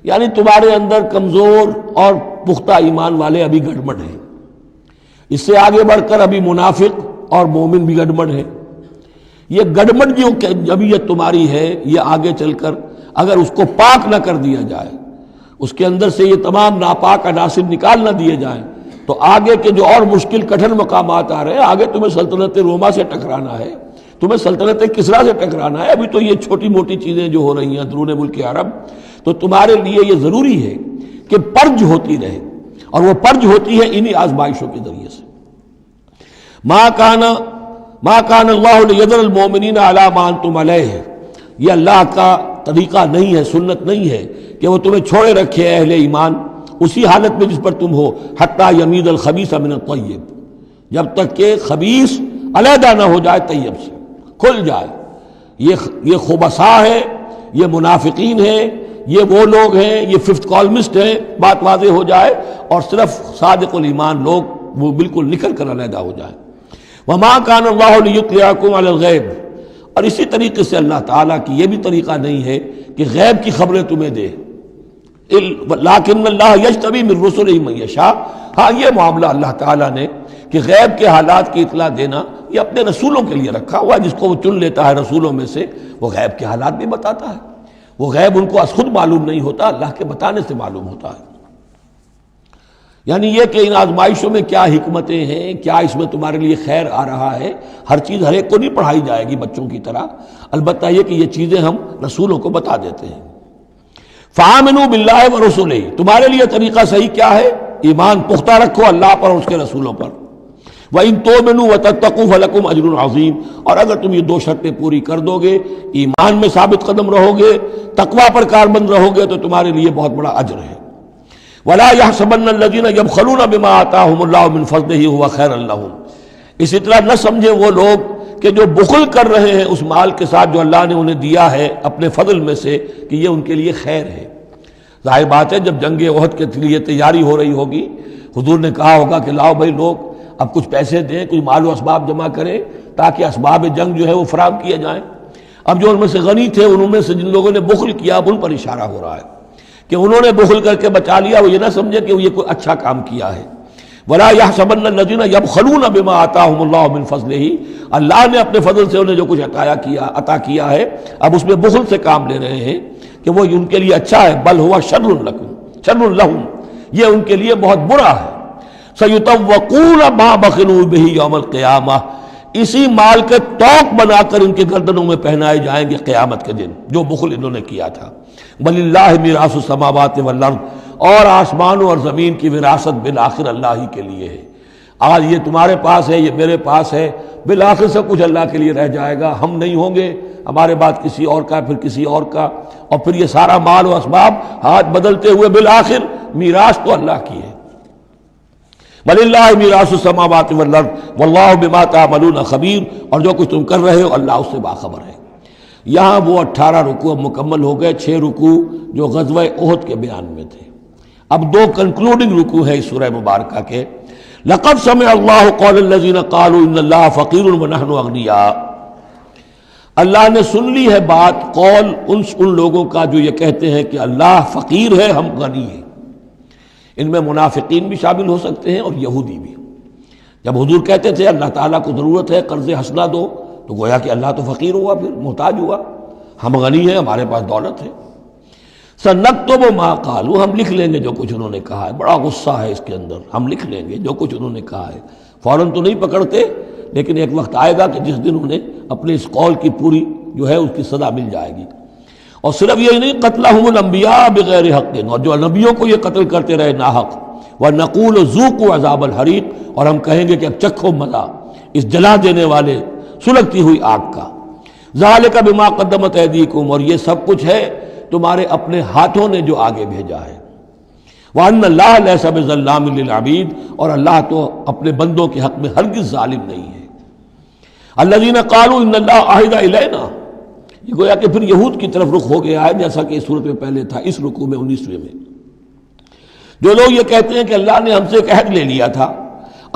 یعنی تمہارے اندر کمزور اور پختہ ایمان والے ابھی گڑبڑ ہیں، اس سے آگے بڑھ کر ابھی منافق اور مومن بھی گڑبڑ ہیں۔ یہ گڑبڑ جو جبیت تمہاری ہے، یہ آگے چل کر اگر اس کو پاک نہ کر دیا جائے، اس کے اندر سے یہ تمام ناپاک عناصر نکال نہ دیے جائیں، تو آگے کے جو اور مشکل کٹھن مقامات آ رہے ہیں، آگے تمہیں سلطنت روما سے ٹکرانا ہے، تمہیں سلطنت کسریٰ سے ٹکرانا ہے۔ ابھی تو یہ چھوٹی موٹی چیزیں جو ہو رہی ہیں اندرون ملک عرب، تو تمہارے لیے یہ ضروری ہے کہ پرج ہوتی رہے، اور وہ پرج ہوتی ہے انہی آزمائشوں کے ذریعے سے۔ ما کان اللہ لیذر المؤمنین علی ما انتم علیہ، یہ اللہ کا طریقہ نہیں ہے، سنت نہیں ہے کہ وہ تمہیں چھوڑے رکھے اہل ایمان اسی حالت میں جس پر تم ہو، حتی یمیز الخبیث من الطیب، جب تک کہ خبیث علیحدہ نہ ہو جائے طیب سے، کھل جائے۔ یہ خبثاء ہے، یہ منافقین ہیں، یہ وہ لوگ ہیں، یہ ففتھ کالمسٹ ہیں، بات واضح ہو جائے، اور صرف صادق الایمان لوگ وہ بالکل نکل کر علیحدہ ہو جائے۔ وما کان اللہ لیطلعکم علی الغیب، اور اسی طریقے سے اللہ تعالیٰ کی یہ بھی طریقہ نہیں ہے کہ غیب کی خبریں تمہیں دے، لیکن اللہ یجتبی من رسلہ من یشاء، ہاں یہ معاملہ اللہ تعالیٰ نے کہ غیب کے حالات کی اطلاع دینا یہ اپنے رسولوں کے لیے رکھا ہوا ہے، جس کو وہ چن لیتا ہے رسولوں میں سے، وہ غیب کے حالات بھی بتاتا ہے۔ وہ غیب ان کو از خود معلوم نہیں ہوتا، اللہ کے بتانے سے معلوم ہوتا ہے۔ یعنی یہ کہ ان آزمائشوں میں کیا حکمتیں ہیں، کیا اس میں تمہارے لیے خیر آ رہا ہے، ہر چیز ہر ایک کو نہیں پڑھائی جائے گی بچوں کی طرح، البتہ یہ کہ یہ چیزیں ہم رسولوں کو بتا دیتے ہیں۔ فآمنوا باللہ ورسلہ، تمہارے لیے طریقہ صحیح کیا ہے ایمان پختہ رکھو اللہ پر اور اس کے رسولوں پر. وَإِن تُؤْمِنُوا وَتَتَّقُوا فَلَكُمْ أَجْرٌ عَظِيمٌ. اور اگر تم یہ 2 شرطیں پوری کر دو گے، ایمان میں ثابت قدم رہو گے، تقوی پر کاربند رہو گے، تو تمہارے لیے بہت بڑا اجر ہے. وَلَا يَحْسَبَنَّ الَّذِينَ يَبْخَلُونَ بِمَا آتَاهُمُ اللَّهُ مِنْ فَضْلِهِ هُوَ خَيْرًا لَّهُمْ. اسی طرح نہ سمجھے وہ لوگ کہ جو بخل کر رہے ہیں اس مال کے ساتھ جو اللہ نے انہیں دیا ہے اپنے فضل میں سے، کہ یہ ان کے لیے خیر ہے. ظاہر بات ہے جب جنگ احد کے لیے تیاری ہو رہی ہوگی، حضور نے کہا ہوگا کہ لاؤ بھائی لوگ اب کچھ پیسے دیں، کچھ مال و اسباب جمع کریں تاکہ اسباب جنگ جو ہے وہ فراہم کیے جائیں. اب جو ان میں سے غنی تھے، انہوں میں سے جن لوگوں نے بخل کیا، اب ان پر اشارہ ہو رہا ہے کہ انہوں نے بخل کر کے بچا لیا. وہ یہ نہ سمجھے کہ یہ کوئی اچھا کام کیا ہے. وَلَا يَحْسَبَنَّ الَّذِينَ يَبْخَلُونَ بِمَا آتَاهُمُ اللَّهُ مِنْ فَضْلِهِ. اللہ نے اپنے فضل سے انہیں جو کچھ عطا کیا ہے، اب اس میں بخل سے کام لے رہے ہیں کہ وہ ان کے لیے اچھا ہے. بل هو شر لهم، یہ ان کے لیے بہت برا ہے. سَيُطَوَّقُونَ مَا بَخِلُوا بِهِ يَوْمَ الْقِيَامَةِ. اسی مال کے توق بنا کر ان کے گردنوں میں پہنائے جائیں گے قیامت کے دن جو بخل انہوں نے کیا تھا. وَلِلَّهِ مِيرَاثُ السَّمَاوَاتِ وَالْأَرْضِ. اور آسمانوں اور زمین کی وراثت بالآخر اللہ ہی کے لیے ہے. آج یہ تمہارے پاس ہے، یہ میرے پاس ہے، بالآخر سب کچھ اللہ کے لیے رہ جائے گا. ہم نہیں ہوں گے، ہمارے بعد کسی اور کا، پھر کسی اور کا، اور پھر یہ سارا مال و اسباب ہاتھ بدلتے ہوئے بالآخر میراث تو اللہ کی ہے. وَلِلَّهِ مِيرَاثُ السَّمَاوَاتِ وَالْأَرْضِ وَاللَّهُ بِمَا تَعْمَلُونَ خَبِيرٌ. اور جو کچھ تم کر رہے ہو اللہ اس سے باخبر ہے. یہاں وہ 18 رکوع اب مکمل ہو گئے. 6 رکوع جو غزوہ احد کے بیان میں تھے. اب 2 کنکلوڈنگ رکوع ہے اس سورہ مبارکہ کے. لَقَدْ سَمِعَ اللَّهُ قَوْلَ الَّذِينَ قَالُوا إِنَّ اللَّهَ فَقِيرٌ وَنَحْنُ أَغْنِيَاءُ. اللہ نے سن لی ہے بات، قول ان لوگوں کا جو یہ کہتے ہیں کہ اللہ فقیر ہے، ہم غنی ہیں. ان میں منافقین بھی شامل ہو سکتے ہیں اور یہودی بھی. جب حضور کہتے تھے اللہ تعالیٰ کو ضرورت ہے قرض حسنہ دو، تو گویا کہ اللہ تو فقیر ہوا، پھر محتاج ہوا. ہم غنی ہیں، ہمارے پاس دولت ہے. سَنَكْتُبُ مَا قَالُوا. ہم لکھ لیں گے جو کچھ انہوں نے کہا ہے. بڑا غصہ ہے اس کے اندر. ہم لکھ لیں گے جو کچھ انہوں نے کہا ہے. فوراً تو نہیں پکڑتے، لیکن ایک وقت آئے گا کہ جس دن انہیں اپنے اس قول کی پوری جو ہے اس کی سزا مل جائے گی. اور صرف یہی نہیں، قتلہم الانبیاء بغیر حق. اور جو نبیوں کو یہ قتل کرتے رہے ناحق. وَنَقُولُ ذُوقُوا عَذَابَ الْحَرِيقِ. اور ہم کہیں گے کہ اب چکھو مزہ اس جلا دینے والے سلگتی ہوئی آگ کا. ذَلِكَ بِمَا قَدَّمَتْ أَيْدِيكُمْ. اور یہ سب کچھ ہے تمہارے اپنے ہاتھوں نے جو آگے بھیجا ہے. وَأَنَّ اللَّهَ لَيْسَ بِظَلَّامٍ لِّلْعَبِيدِ. اور اللہ تو اپنے بندوں کے حق میں ہرگز ظالم نہیں ہے. الَّذِينَ قَالُوا إِنَّ اللَّهَ عَهِدَ إِلَيْنَا. یہ گویا کہ پھر یہود کی طرف رخ ہو گیا ہے، جیسا کہ اس صورت میں پہلے تھا، اس رکوع میں 19ویں میں. جو لوگ یہ کہتے ہیں کہ اللہ نے ہم سے ایک عہد لے لیا تھا،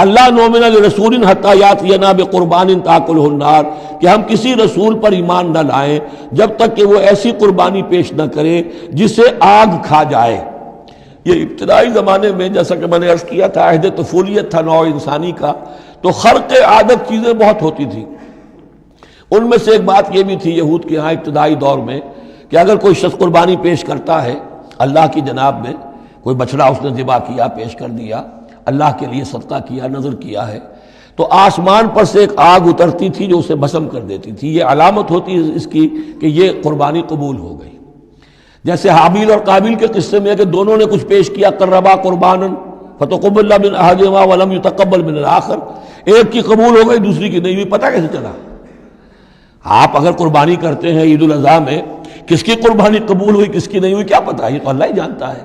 اللہ نؤمن لرسول حتی یاتینا بقربان تاکلہ النار، کہ ہم کسی رسول پر ایمان نہ لائیں جب تک کہ وہ ایسی قربانی پیش نہ کرے جسے آگ کھا جائے. یہ ابتدائی زمانے میں جیسا کہ میں نے عرض کیا تھا، عہد طفولیت تھا نوع انسانی کا، تو خرق عادت چیزیں بہت ہوتی تھیں. ان میں سے ایک بات یہ بھی تھی یہود کے ہاں ابتدائی دور میں کہ اگر کوئی شخص قربانی پیش کرتا ہے اللہ کی جناب میں، کوئی بچڑا اس نے ذبح کیا، پیش کر دیا، اللہ کے لیے صدقہ کیا، نذر کیا ہے، تو آسمان پر سے ایک آگ اترتی تھی جو اسے بھسم کر دیتی تھی. یہ علامت ہوتی ہے اس کی کہ یہ قربانی قبول ہو گئی. جیسے حابیل اور قابیل کے قصے میں ہے کہ دونوں نے کچھ پیش کیا، قربا قربانا فتقبل من احدہما ولم يتقبل من الآخر. ایک کی قبول ہو گئی، دوسری کی نہیں ہوئی. پتہ کیسے چلا؟ آپ اگر قربانی کرتے ہیں عید الاضحیٰ میں، کس کی قربانی قبول ہوئی کس کی نہیں ہوئی کیا پتہ، یہ تو اللہ ہی جانتا ہے.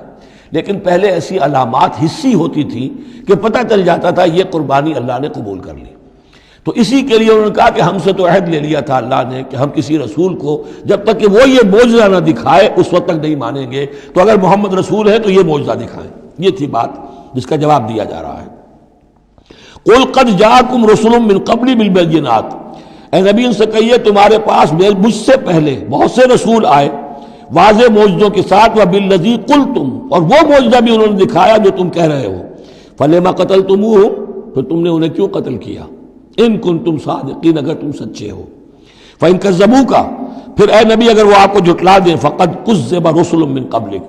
لیکن پہلے ایسی علامات حسی ہوتی تھی کہ پتہ چل جاتا تھا یہ قربانی اللہ نے قبول کر لی. تو اسی کے لیے انہوں نے کہا کہ ہم سے تو عہد لے لیا تھا اللہ نے کہ ہم کسی رسول کو جب تک کہ وہ یہ معجزہ نہ دکھائے اس وقت تک نہیں مانیں گے. تو اگر محمد رسول ہے تو یہ معجزہ دکھائیں. یہ تھی بات جس کا جواب دیا جا رہا ہے. قُلْ قَدْ جَاءَكُمْ رُسُلٌ مِّن قَبْلِي بِالْبَيِّنَاتِ. اے نبی ان سے کہیے تمہارے پاس مجھ سے پہلے بہت سے رسول آئے واضح معجزوں کے ساتھ، وَبِالَّذِي قُلْتُمْ. اور وہ معجزہ بھی انہوں نے دکھایا جو تم کہہ رہے ہو. فَلِمَ قَتَلْتُمُوهُمْ. پھر تم نے انہیں کیوں قتل کیا؟ ان کنتم صادقین، اگر تم سچے ہو. فَإِن كَذَّبُوكَ. پھر اے نبی اگر وہ آپ کو جھٹلا دیں، فَقَدْ كُذِّبَ رُسُلٌ مِّن قَبْلِكَ.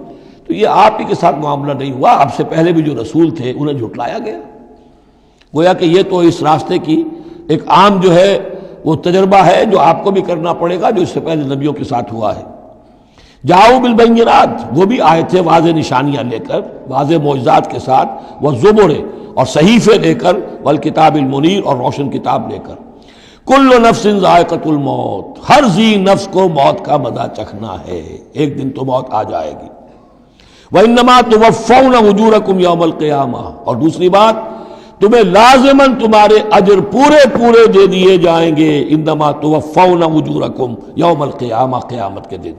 تو یہ آپ ہی کے ساتھ معاملہ نہیں ہوا، آپ سے پہلے بھی جو رسول تھے انہیں جھٹلایا گیا. گویا کہ یہ تو اس راستے کی ایک عام جو ہے وہ تجربہ ہے جو آپ کو بھی کرنا پڑے گا جو اس سے پہلے نبیوں کے ساتھ ہوا ہے. جاؤ بالبینات، وہ بھی آئے تھے واضح نشانیاں لے کر، واضح معجزات کے ساتھ، والزبر، اور صحیفے لے کر، والکتاب المنیر، اور روشن کتاب لے کر۔ کل نفس ذائقۃ الموت، ہر ذی نفس کو موت کا مزہ چکھنا ہے، ایک دن تو موت آ جائے گی۔ وَإِنَّمَا تُوَفَّوْنَ أُجُورَكُمْ يَوْمَ الْقِيَامَةِ، اور دوسری بات، تمہیں لازماً تمہارے اجر پورے پورے دے دیے جائیں گے۔ انما توفون اجورکم یوم القیامہ، قیامت کے دن۔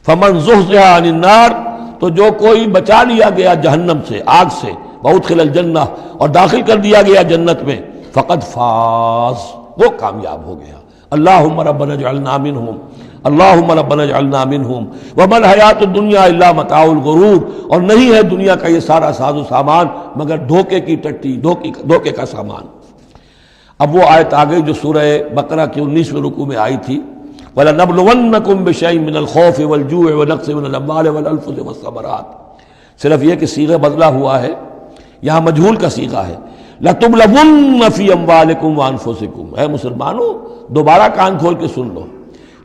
فمن زحزح عن النار، تو جو کوئی بچا لیا گیا جہنم سے، آگ سے، وادخل الجنہ، اور داخل کر دیا گیا جنت میں، فقد فاز، وہ کامیاب ہو گیا۔ اللہم ربنا اجعلنا منہم، اللہم ربنا اجعلنا منہم، وما الحیات الدنیا الا متاع الغرور، اور نہیں ہے دنیا کا یہ سارا ساز و سامان مگر دھوکے کی ٹٹی، دھوکے کا سامان۔ اب وہ آیت آ گئی جو سورہ بقرہ کے 19ویں رکوع میں آئی تھی، وَلَنَبْلُوَنَّكُمْ بِشَيْءٍ مِّنَ الْخَوْفِ وَالْجُوعِ وَنَقْصٍ مِّنَ الْأَمْوَالِ وَالْأَنفُسِ وَالثَّمَرَاتِ، صرف یہ کہ صیغہ بدلا ہوا ہے، یہاں مجہول کا صیغہ ہے۔ لَتُبْلَوُنَّ فِي أَمْوَالِكُمْ وَأَنفُسِكُمْ، اے مسلمانوں دوبارہ کان کھول کے سن لو،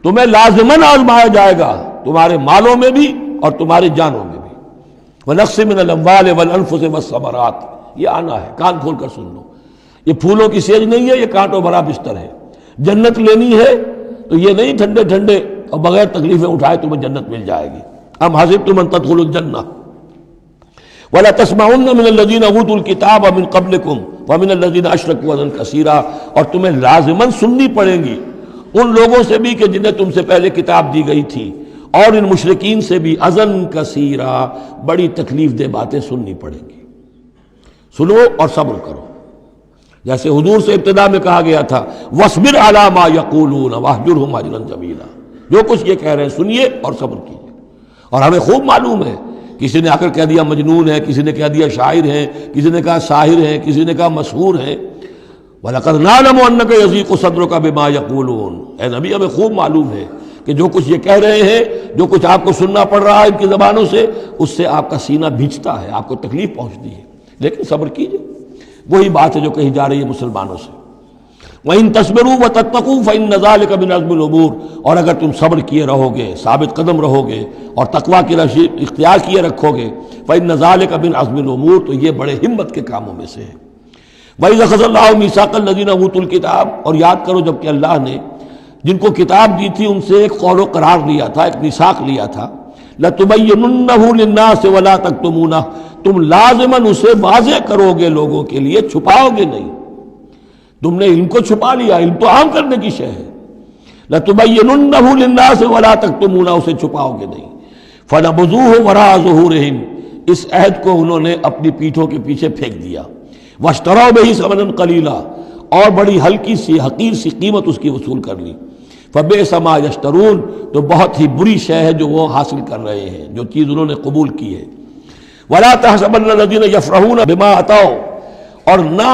تمہیں لازماً آزمایا جائے گا، تمہارے مالوں میں بھی اور تمہاری جانوں میں بھی۔ وَنَقْصٍ مِّنَ الْأَمْوَالِ وَالْأَنفُسِ وَالثَّمَرَاتِ، یہ آنا ہے، کان کھول کر سن لو۔ یہ پھولوں کی سیج نہیں ہے، یہ کانٹوں بھرا بستر ہے۔ جنت لینی ہے تو یہ نہیں ٹھنڈے ٹھنڈے اور بغیر تکلیفیں اٹھائے تمہیں جنت مل جائے گی۔ ام حسبتم ان تدخلوا الجنہ ولا تسمعن من الذين اوتوا الكتاب من قبلكم ومن الذين اشركوا اذى كثيرا، اور تمہیں لازماً سننی پڑیں گی ان لوگوں سے بھی کہ جنہیں تم سے پہلے کتاب دی گئی تھی، اور ان مشرکین سے بھی اذى كثيرا، بڑی تکلیف دہ باتیں سننی پڑیں گی۔ سنو اور صبر کرو، جیسے حضور سے ابتدا میں کہا گیا تھا وَاصْبِرْ عَلَىٰ مَا يَقُولُونَ وَاهْجُرْهُمْ هَجْرًا جَمِيلًا، جو کچھ یہ کہہ رہے ہیں سنیے اور صبر کیجیے۔ اور ہمیں خوب معلوم ہے، کسی نے آ کر کہہ دیا مجنون ہے، کسی نے کہہ دیا شاعر ہے، کسی نے کہا ساحر ہے، کسی نے کہا مسحور ہے۔ وَلَقَدْ نَعْلَمُ أَنَّكَ يَضِيقُ صَدْرُكَ بِمَا يَقُولُونَ، اے نبی ہمیں خوب معلوم ہے کہ جو کچھ یہ کہہ رہے ہیں، جو کچھ آپ کو سننا پڑ رہا ہے ان کی زبانوں سے، اس سے آپ کا سینہ بھیجتا ہے، آپ کو تکلیف پہنچتی ہے، لیکن صبر کیجیے۔ وہی بات ہے جو کہی جا رہی ہے مسلمانوں سے، وَإِن تَصْبِرُوا وَتَتَّقُوا فَإِنَّ ذَلِكَ مِنْ عَزْمِ الْأُمُورِ، اور اگر تم صبر کیے رہو گے، ثابت قدم رہو گے، اور تقویٰ کی رشید اختیار کیے رکھو گے، فَإِنَّ ذَلِكَ مِنْ عَزْمِ الْأُمُورِ، تو یہ بڑے ہمت کے کاموں میں سے ہے۔ وَإِذْ أَخَذَ اللَّهُ مِيثَاقَ الَّذِينَ أُوتُوا الْكِتَابَ، اور یاد کرو جب کہ اللہ نے جن کو کتاب دی تھی ان سے ایک قول و قرار لیا تھا، ایک میثاق لیا تھا، لَتُبَيِّنُنَّهُ لِلنَّاسِ وَلَا تَكْتُمُونَهُ، تم لازماً اسے واضح کرو گے لوگوں کے لیے، چھپاؤ گے نہیں۔ تم نے علم کو چھپا لیا، علم تو عام کرنے کی شے ہے۔ لَتُبَيِّنُنَّهُ لِلنَّاسِ وَلَا تَكْتُمُونَهُ، اسے چھپاؤ گے نہیں۔ فَنَبَذُوهُ وَرَاءَ ظُهُورِهِمْ، اس عہد کو انہوں نے اپنی پیٹھوں کے پیچھے پھینک دیا۔ وَاشْتَرَوْا بِهِ ثَمَنًا قَلِيلًا، اور بڑی ہلکی سی حقیر سی قیمت اس کی وصول کر لی۔ فَبِئْسَ مَا يَشْتَرُونَ، تو بہت ہی بری شے ہے جو وہ حاصل کر رہے ہیں، جو چیز انہوں نے قبول کی ہے۔ وَلَا تَحْسَبَنَّ الَّذِينَ يَفْرَحُونَ بِمَا أَتَوْا، اور نہ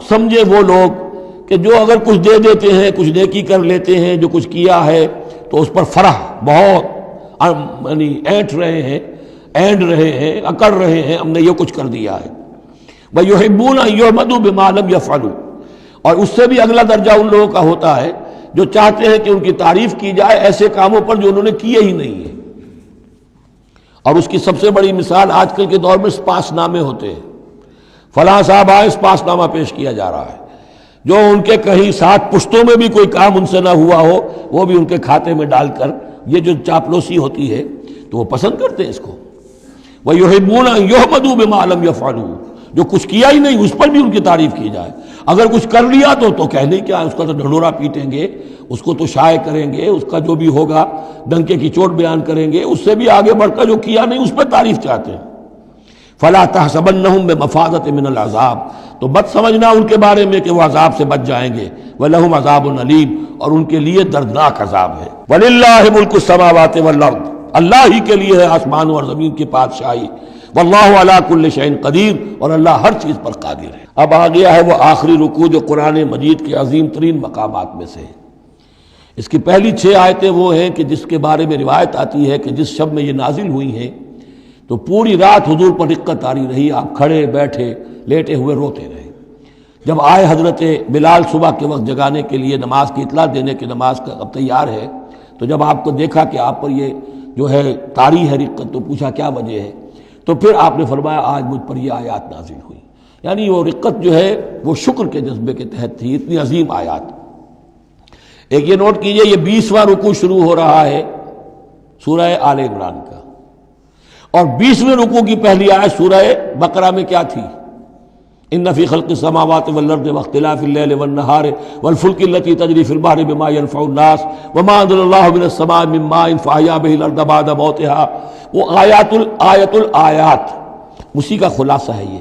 سمجھے وہ لوگ کہ جو اگر کچھ دے دیتے ہیں، کچھ نیکی کر لیتے ہیں، جو کچھ کیا ہے تو اس پر فرح بہت یعنی اینٹ رہے ہیں، اینڈ رہے ہیں، اکڑ رہے ہیں، ہم نے یہ کچھ کر دیا ہے۔ وَيُحِبُّونَ أَن يُحْمَدُوا بِمَا لَمْ يَفْعَلُوا، اور اس سے بھی اگلا درجہ ان لوگوں کا ہوتا ہے جو چاہتے ہیں کہ ان کی تعریف کی جائے ایسے کاموں پر جو انہوں نے کیے ہی نہیں ہیں۔ اور اس کی سب سے بڑی مثال آج کل کے دور میں سپاس نامے ہوتے ہیں، فلاں صاحب آئے سپاس نامہ پیش کیا جا رہا ہے، جو ان کے کہیں 7 پشتوں میں بھی کوئی کام ان سے نہ ہوا ہو وہ بھی ان کے کھاتے میں ڈال کر، یہ جو چاپلوسی ہوتی ہے تو وہ پسند کرتے ہیں اس کو۔ وَيُحِبُّونَ أَن يُحْمَدُوا بِمَا لَمْ يَفْعَلُوا، جو کچھ کیا ہی نہیں اس پر بھی ان کی تعریف کی جائے، اگر کچھ کر لیا تو کہنے کیا، اس کا تو ڈھنڈورا پیٹیں گے، اس کو تو شائع کریں گے، اس کا جو بھی ہوگا ڈنکے کی چوٹ بیان کریں گے، اس سے بھی آگے بڑھ کر جو کیا نہیں اس پر تعریف چاہتے ہیں۔ فَلَا تَحْسَبَنَّهُمْ بِمَفَازَةٍ مِّنَ الْعَذَابِ، تو مت سمجھنا ان کے بارے میں کہ وہ عذاب سے بچ جائیں گے۔ وَلَهُمْ عَذَابٌ أَلِيمٌ، اور ان کے لیے دردناک عذاب ہے۔ وَلِلَّهِ مُلْكُ السَّمَاوَاتِ وَالْأَرْضِ، اللہ ہی کے لیے ہے آسمانوں اور زمین کی بادشاہی۔ واللہ علی کل شیء قدیر، اور اللہ ہر چیز پر قادر ہے۔ اب آ گیا ہے وہ آخری رکوع جو قرآن مجید کے عظیم ترین مقامات میں سے ہے۔ اس کی پہلی 6 آیتیں وہ ہیں کہ جس کے بارے میں روایت آتی ہے کہ جس شب میں یہ نازل ہوئی ہیں تو پوری رات حضور پر دقت آری رہی، آپ کھڑے بیٹھے لیٹے ہوئے روتے رہے۔ جب آئے حضرت بلال صبح کے وقت جگانے کے لیے، نماز کی اطلاع دینے کہ نماز کا اب تیار ہے، تو جب آپ کو دیکھا کہ آپ پر یہ جو ہے طاری ہے رقت، تو پوچھا کیا وجہ ہے، تو پھر آپ نے فرمایا آج مجھ پر یہ آیات نازل ہوئی. یعنی وہ رقت جو ہے وہ شکر کے جذبے کے تحت تھی، اتنی عظیم آیات. ایک یہ نوٹ کیجئے، یہ 20واں رکوع شروع ہو رہا ہے سورہ آل عمران کا، اور 20ویں رکوع کی پہلی آیت سورہ بقرہ میں کیا تھی؟ ان فی خلق السماوات والارض واختلاف اللیل والنہار والفلک التی تجری فی البحر بما ينفع الناس وما انزل اللہ من السماء من ماء فاحیا به الارض بعد موتها. وہ آیت الآیات اسی کا خلاصہ ہے یہ.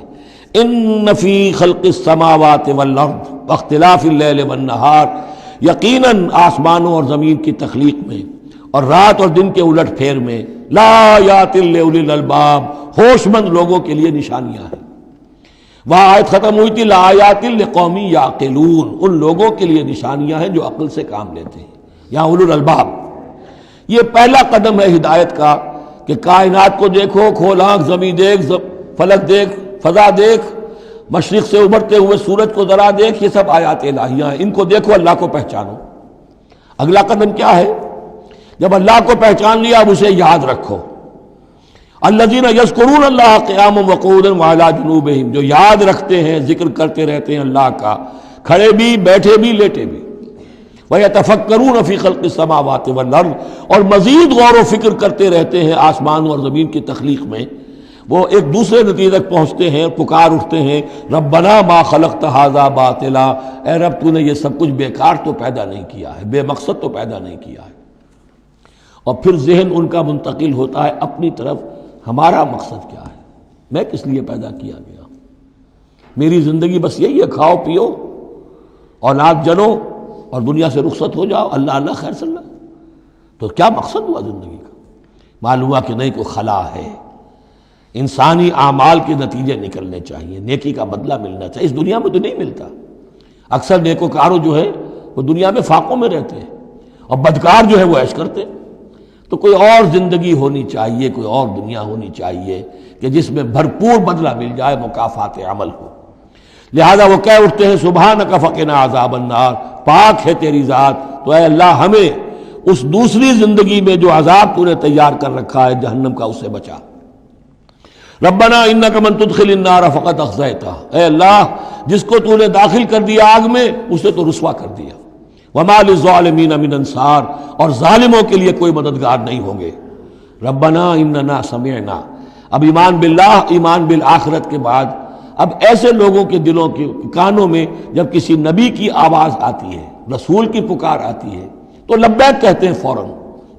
ان فی خلق السماوات والارض واختلاف اللیل والنہار، یقیناً آسمانوں اور زمین کی تخلیق میں اور رات اور دن کے الٹ پھیر میں، لا آیات لأولی الالباب، ہوش مند لوگوں کے لیے نشانیاں ہیں. وہاں آیت ختم ہوئی تھی لا آیات لقوم یعقلون، ان لوگوں کے لیے نشانیاں ہیں جو عقل سے کام لیتے ہیں، یا اولو الالباب. یہ پہلا قدم ہے ہدایت کا کہ کائنات کو دیکھو، کھول آنکھ، زمین دیکھ، فلک دیکھ، فضا دیکھ، مشرق سے ابھرتے ہوئے سورج کو ذرا دیکھ، یہ سب آیات الہیہ ہیں، ان کو دیکھو، اللہ کو پہچانو. اگلا قدم کیا ہے؟ جب اللہ کو پہچان لیا اب اسے یاد رکھو. الذین یذکرون اللہ قیاما وقعودا وعلی جنوبہم، جو یاد رکھتے ہیں، ذکر کرتے رہتے ہیں اللہ کا، کھڑے بھی، بیٹھے بھی، لیٹے بھی. وَيَتَفَكَّرُونَ فِي خَلْقِ السَّمَاوَاتِ وَالْأَرْضِ، اور مزید غور و فکر کرتے رہتے ہیں آسمان اور زمین کی تخلیق میں. وہ ایک دوسرے نتیجے تک پہنچتے ہیں، پکار اٹھتے ہیں ربنا ما خلقت ھذا باطلا، اے رب تو نے یہ سب کچھ بیکار تو پیدا نہیں کیا ہے، بے مقصد تو پیدا نہیں کیا ہے. اور پھر ذہن ان کا منتقل ہوتا ہے اپنی طرف، ہمارا مقصد کیا ہے، میں کس لیے پیدا کیا گیا، میری زندگی بس یہی ہے، کھاؤ پیو، اولاد جنو اور دنیا سے رخصت ہو جاؤ، اللہ اللہ خیر صلی اللہ. تو کیا مقصد ہوا زندگی کا؟ معلوم ہوا کہ نہیں، کوئی خلا ہے. انسانی اعمال کے نتیجے نکلنے چاہیے، نیکی کا بدلہ ملنا چاہیے. اس دنیا میں تو نہیں ملتا. اکثر نیکوکاروں جو ہے وہ دنیا میں فاقوں میں رہتے ہیں، اور بدکار جو ہے وہ عیش کرتے ہیں. تو کوئی اور زندگی ہونی چاہیے، کوئی اور دنیا ہونی چاہیے کہ جس میں بھرپور بدلہ مل جائے، مکافات عمل ہو. لہذا وہ کہہ اٹھتے ہیں سبحانک فقنا عذاب النار، پاک ہے تیری ذات، تو اے اللہ ہمیں اس دوسری زندگی میں جو عذاب تو نے تیار کر رکھا ہے جہنم کا، اس سے بچا. ربنا انک من تدخل النار فقد اخزیتہ، اے اللہ جس کو تو نے داخل کر دیا آگ میں اسے تو رسوا کر دیا. وما للظالمین من انصار، اور ظالموں کے لیے کوئی مددگار نہیں ہوں گے. ربنا اننا سمعنا، اب ایمان باللہ، ایمان بالآخرت کے بعد اب ایسے لوگوں کے دلوں کے کانوں میں جب کسی نبی کی آواز آتی ہے، رسول کی پکار آتی ہے تو لبیک کہتے ہیں فوراً،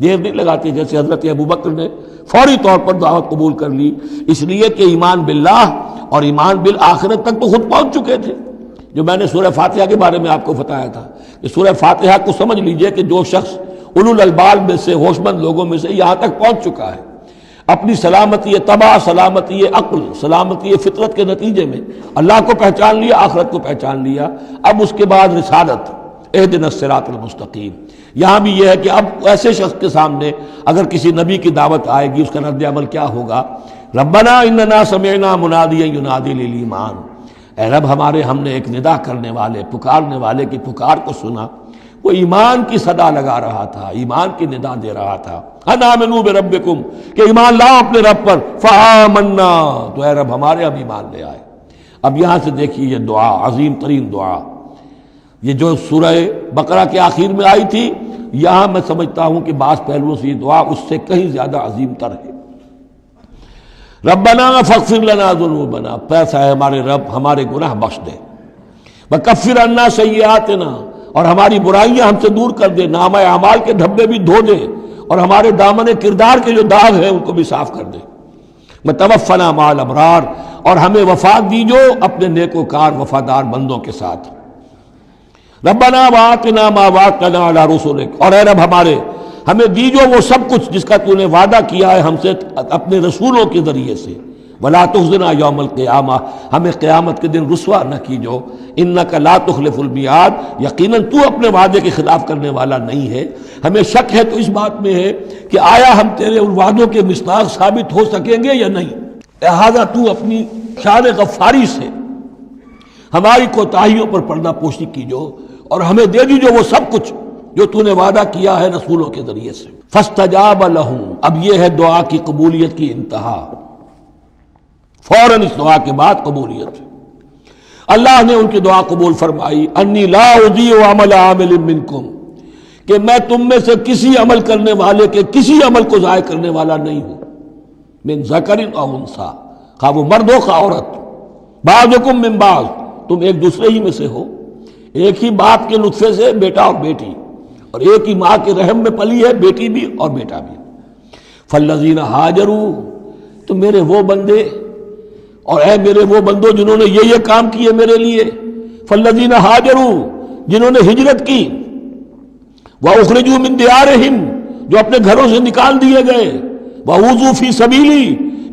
دیر نہیں لگاتے. جیسے حضرت ابوبکر نے فوری طور پر دعوت قبول کر لی، اس لیے کہ ایمان باللہ اور ایمان بالآخرت تک تو خود پہنچ چکے تھے. جو میں نے سورہ فاتحہ کے بارے میں آپ کو بتایا تھا کہ سورہ فاتحہ کو سمجھ لیجئے کہ جو شخص اولو الالباب میں سے، ہوش مند لوگوں میں سے یہاں تک پہنچ چکا ہے، اپنی سلامتی طبع، سلامتی عقل، سلامتی فطرت کے نتیجے میں اللہ کو پہچان لیا، آخرت کو پہچان لیا. اب اس کے بعد رسالت، اہدنا الصراط المستقیم. یہاں بھی یہ ہے کہ اب ایسے شخص کے سامنے اگر کسی نبی کی دعوت آئے گی، اس کا رد عمل کیا ہوگا؟ ربنا اننا سمعنا منادیا ینادی للایمان، اے رب ہم نے ایک ندا کرنے والے، پکارنے والے کی پکار کو سنا. وہ ایمان کی صدا لگا رہا تھا، ایمان کی ندا دے رہا تھا. ان آمنوا بربکم، کہ ایمان لاؤ اپنے رب پر. فآمنا، تو اے رب ہمارے اب ایمان لے آئے. اب یہاں سے دیکھیے یہ دعا، عظیم ترین دعا، یہ جو سورہ بقرہ کے آخر میں آئی تھی، یہاں میں سمجھتا ہوں کہ بعض پہلوؤں سے یہ دعا اس سے کہیں زیادہ عظیم تر ہے. ربنا فاغفر لنا ذنوبنا، پیسا ہے ہمارے رب ہمارے گناہ بخش دے. وکفر عنا سیئاتنا، اور ہماری برائیاں ہم سے دور کر دے، نامہ اعمال کے دھبے بھی دھو دے، اور ہمارے دامن کردار کے جو داغ ہیں ان کو بھی صاف کر دے. وتوفنا مع الابرار، اور ہمیں وفات دیجو اپنے نیکوکار وفادار بندوں کے ساتھ. ربنا وآتنا ما وعدتنا علی رسلک، اور اے رب ہمیں دیجو وہ سب کچھ جس کا تو نے وعدہ کیا ہے ہم سے اپنے رسولوں کے ذریعے سے. ولا تخزنا یوم القیامہ، ہمیں قیامت کے دن رسوا نہ کیجو. انک لا تخلف المیعاد، یقیناً تو اپنے وعدے کے خلاف کرنے والا نہیں ہے. ہمیں شک ہے تو اس بات میں ہے کہ آیا ہم تیرے ان وعدوں کے مصداق ثابت ہو سکیں گے یا نہیں. لہذا تو اپنی شان غفاری سے ہماری کوتاہیوں پر پردہ پوشی کیجو، اور ہمیں دے دیجو وہ سب کچھ جو تو نے وعدہ کیا ہے رسولوں کے ذریعے سے۔ فاستجاب لہم، اب یہ ہے دعا کی قبولیت کی انتہا، فوراً اس دعا کے بعد قبولیت۔ اللہ نے ان کی دعا قبول فرمائی، انی لا اضیع عمل عامل منکم، کہ میں تم میں سے کسی عمل کرنے والے کے کسی عمل کو ضائع کرنے والا نہیں ہوں، من ذکر او انثی، خواہ وہ مرد ہو خواہ عورت، بعضکم من بعض، تم ایک دوسرے ہی میں سے ہو، ایک ہی باپ کے نطفے سے بیٹا اور بیٹی، اور ایک ہی ماں کے رحم میں پلی ہے بیٹی بھی اور بیٹا بھی۔ فالذین ہاجروا، تو میرے وہ بندے اور اے میرے وہ بندوں جنہوں نے یہ کام کیے میرے لیے، فالذین ہاجروا، جنہوں نے ہجرت کی، وَأُخْرِجُوا مِن دِيَارِهِمْ، جو اپنے گھروں سے نکال دیے گئے، وَأُوذُوا فِي سَبِيلِي،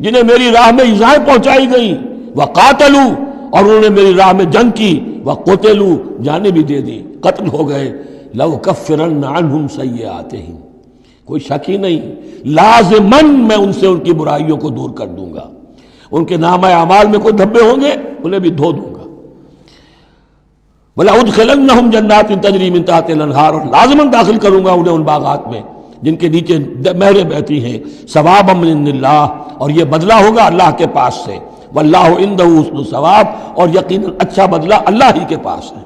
جنہیں میری راہ میں ایذائیں پہنچائی گئیں، وَقَاتَلُوا، اور انہوں نے میری راہ میں جنگ کی، وَقُتِلُوا، جانیں بھی دے دی، قتل ہو گئے، لَأُكَفِّرَنَّ عَنْهُمْ سَيِّئَاتِهِمْ، کوئی شک ہی نہیں، لازماً میں ان سے ان کی برائیوں کو دور کر دوں گا، ان کے نامہ اعمال میں کوئی دھبے ہوں گے انہیں بھی دھو دوں گا، وَلَأُدْخِلَنَّهُمْ جَنَّاتٍ تَجْرِي مِن تَحْتِهَا الْأَنْهَارُ، اور لازماً داخل کروں گا انہیں ان باغات میں جن کے نیچے نہریں بہتی ہیں، ثوابا من عند اللہ، اور یہ بدلہ ہوگا اللہ کے پاس سے، واللہ عنده حسن الثواب، اور یقیناً اچھا بدلہ اللہ ہی کے پاس ہے۔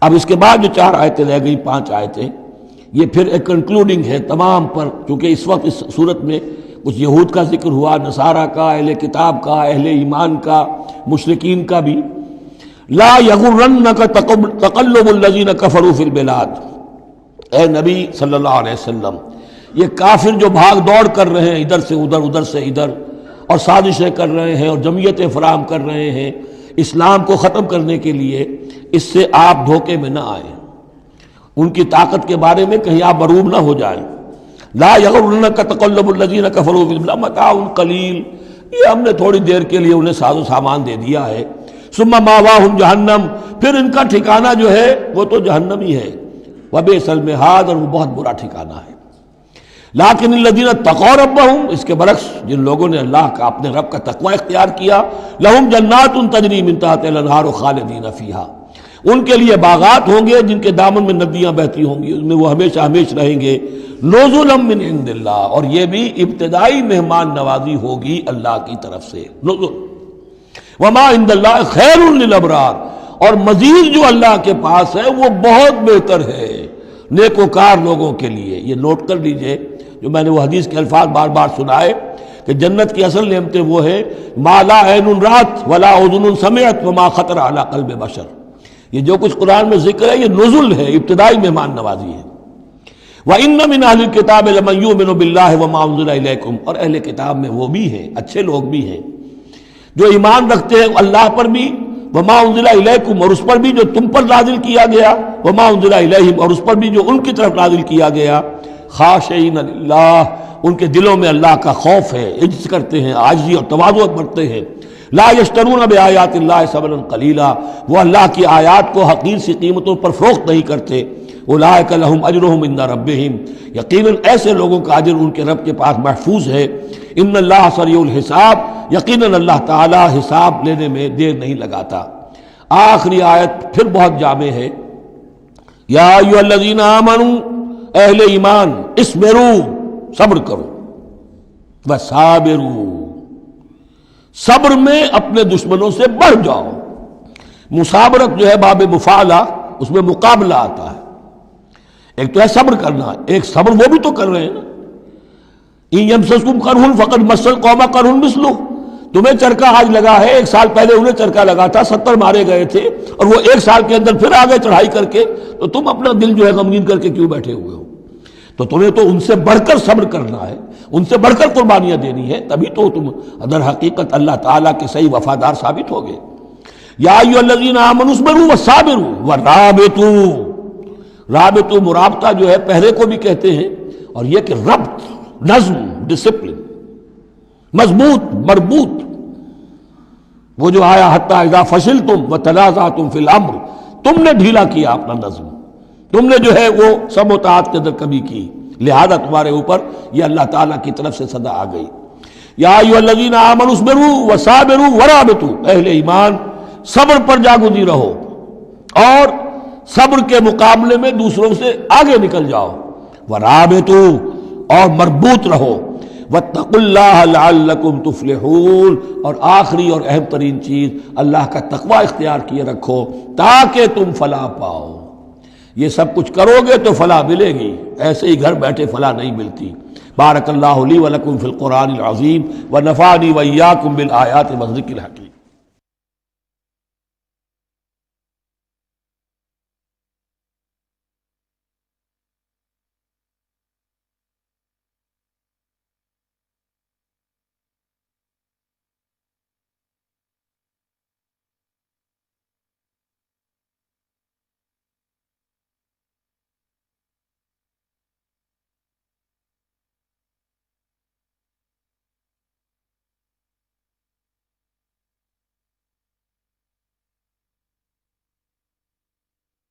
اب اس کے بعد جو 4 آیتیں رہ گئی، 5 آیتیں، یہ پھر ایک کنکلوڈنگ ہے تمام پر، چونکہ اس وقت اس صورت میں کچھ یہود کا ذکر ہوا، نصارہ کا، اہل کتاب کا، اہل ایمان کا، مشرکین کا بھی۔ لا یغرنک تقلب الذین کفروا فی البلاد، اے نبی صلی اللہ علیہ وسلم، یہ کافر جو بھاگ دوڑ کر رہے ہیں ادھر سے ادھر، ادھر سے ادھر، اور سازشیں کر رہے ہیں اور جمعیتیں فراہم کر رہے ہیں اسلام کو ختم کرنے کے لیے، اس سے آپ دھوکے میں نہ آئیں، ان کی طاقت کے بارے میں کہیں آپ مغرور نہ ہو جائیں۔ لا یغرنک تقلب الذین کفروا فی البلاد متاع قلیل، یہ ہم نے تھوڑی دیر کے لیے انہیں ساز و سامان دے دیا ہے، ثم ماواہم جہنم، پھر ان کا ٹھکانہ جو ہے وہ تو جہنم ہی ہے، وبئس المہاد، اور وہ بہت برا ٹھکانہ ہے۔ لیکن الذین اتقوا ربہم، اس کے برعکس جن لوگوں نے اللہ کا اپنے رب کا تقوی اختیار کیا، لہم جنات تجری من تحتہا الانہار خالدین فیہا، ان کے لیے باغات ہوں گے جن کے دامن میں ندیاں بہتی ہوں گی، ان میں وہ ہمیشہ ہمیشہ رہیں گے، نزلا من عند اللہ، اور یہ بھی ابتدائی مہمان نوازی ہوگی اللہ کی طرف سے، نزل، وما عند اللہ خیر للابرار، اور مزید جو اللہ کے پاس ہے وہ بہت بہتر ہے نیکوکار لوگوں کے لیے۔ یہ نوٹ کر لیجئے، جو میں نے وہ حدیث کے الفاظ بار بار سنائے کہ جنت کی اصل نعمتیں وہ ہیں ما لا عین رأت ولا اذن سمعت وما خطر علی قلب بشر، یہ جو کچھ قرآن میں ذکر ہے یہ نزل ہے، ابتدائی مہمان نوازی ہے۔ وَإِنَّ مِنْ أَهْلِ الْكِتَابِ لَمَنْ يُؤْمِنُ بِاللَّهِ وَمَا أُنزِلَ إِلَيْكُمْ، اور اہل کتاب میں وہ بھی ہیں، اچھے لوگ بھی ہیں جو ایمان رکھتے ہیں اللہ پر بھی، وما انزل الیکم، اور اس پر بھی جو تم پر نازل کیا گیا، وما انزل الیہم، اور اس پر بھی جو ان کی طرف نازل کیا گیا، خاشعین للہ، ان کے دلوں میں اللہ کا خوف ہے، عجز کرتے ہیں، عاجزی اور تواضع برتتے ہیں۔ لا یشترون بآیات اللہ ثمنا قلیلا، وہ اللہ کی آیات کو حقیر سی قیمتوں پر فروخت نہیں کرتے۔ اولئک لہم اجرہم عند ربہم، یقیناً ایسے لوگوں کا اجر ان کے رب کے پاس محفوظ ہے۔ ان اللہ سریع الحساب، یقیناً اللہ تعالی حساب لینے میں دیر نہیں لگاتا۔ آخری آیت پھر بہت جامع ہے، یا ایھا الذین آمنوا، اہل ایمان، اصبروا، صبر کرو، وصابروا، صبر میں اپنے دشمنوں سے بڑھ جاؤ۔ مصابرت جو ہے باب مفعلہ، اس میں مقابلہ آتا ہے، ایک تو ہے صبر کرنا، ایک صبر وہ بھی تو کر رہے ہیں نا، ان یمسسکم قرح فقد مس القوم قرح مثلہ، تمہیں چرکا آج لگا ہے، 1 سال پہلے انہیں چرکا لگا تھا، 70 مارے گئے تھے، اور وہ 1 سال کے اندر پھر آگے چڑھائی کر کے، تو تم اپنا دل جو ہے غمگین کر کے کیوں بیٹھے ہوئے ہو؟ تو تمہیں تو ان سے بڑھ کر صبر کرنا ہے، ان سے بڑھ کر قربانیاں دینی ہے، تبھی تو تم در حقیقت اللہ تعالیٰ کے صحیح وفادار ثابت ہوگے۔ یا ایھا الذین آمنوا اصبروا وصابروا ورابطوا، رابطوا مرابطہ جو ہے پہرے کو بھی کہتے ہیں، اور یہ کہ ربط، نظم، ڈسپلن، مضبوط، مربوط، وہ جو آیا حتی اذا فشلتم وتنازعتم فی الامر، تم نے ڈھیلا کیا اپنا نظم، تم نے جو ہے وہ سب اطاعت کے اندر کمی کی، لہذا تمہارے اوپر یہ اللہ تعالیٰ کی طرف سے صدا آ گئی۔ یا ایھا الذین آمنوا اصبروا وصابروا ورابطوا، اہل ایمان صبر پر جاگزی رہو اور صبر کے مقابلے میں دوسروں سے آگے نکل جاؤ، ورابطوا اور مربوط رہو، واتقوا اللہ لعلکم تفلحون اور آخری اور اہم ترین چیز اللہ کا تقوی اختیار کیے رکھو تاکہ تم فلاح پاؤ۔ یہ سب کچھ کرو گے تو فلاح ملے گی، ایسے ہی گھر بیٹھے فلاح نہیں ملتی۔ بارک اللہ لی ولکم فی القرآن العظیم ونفعنی وإیاکم بالآیات والذکر الحکیم۔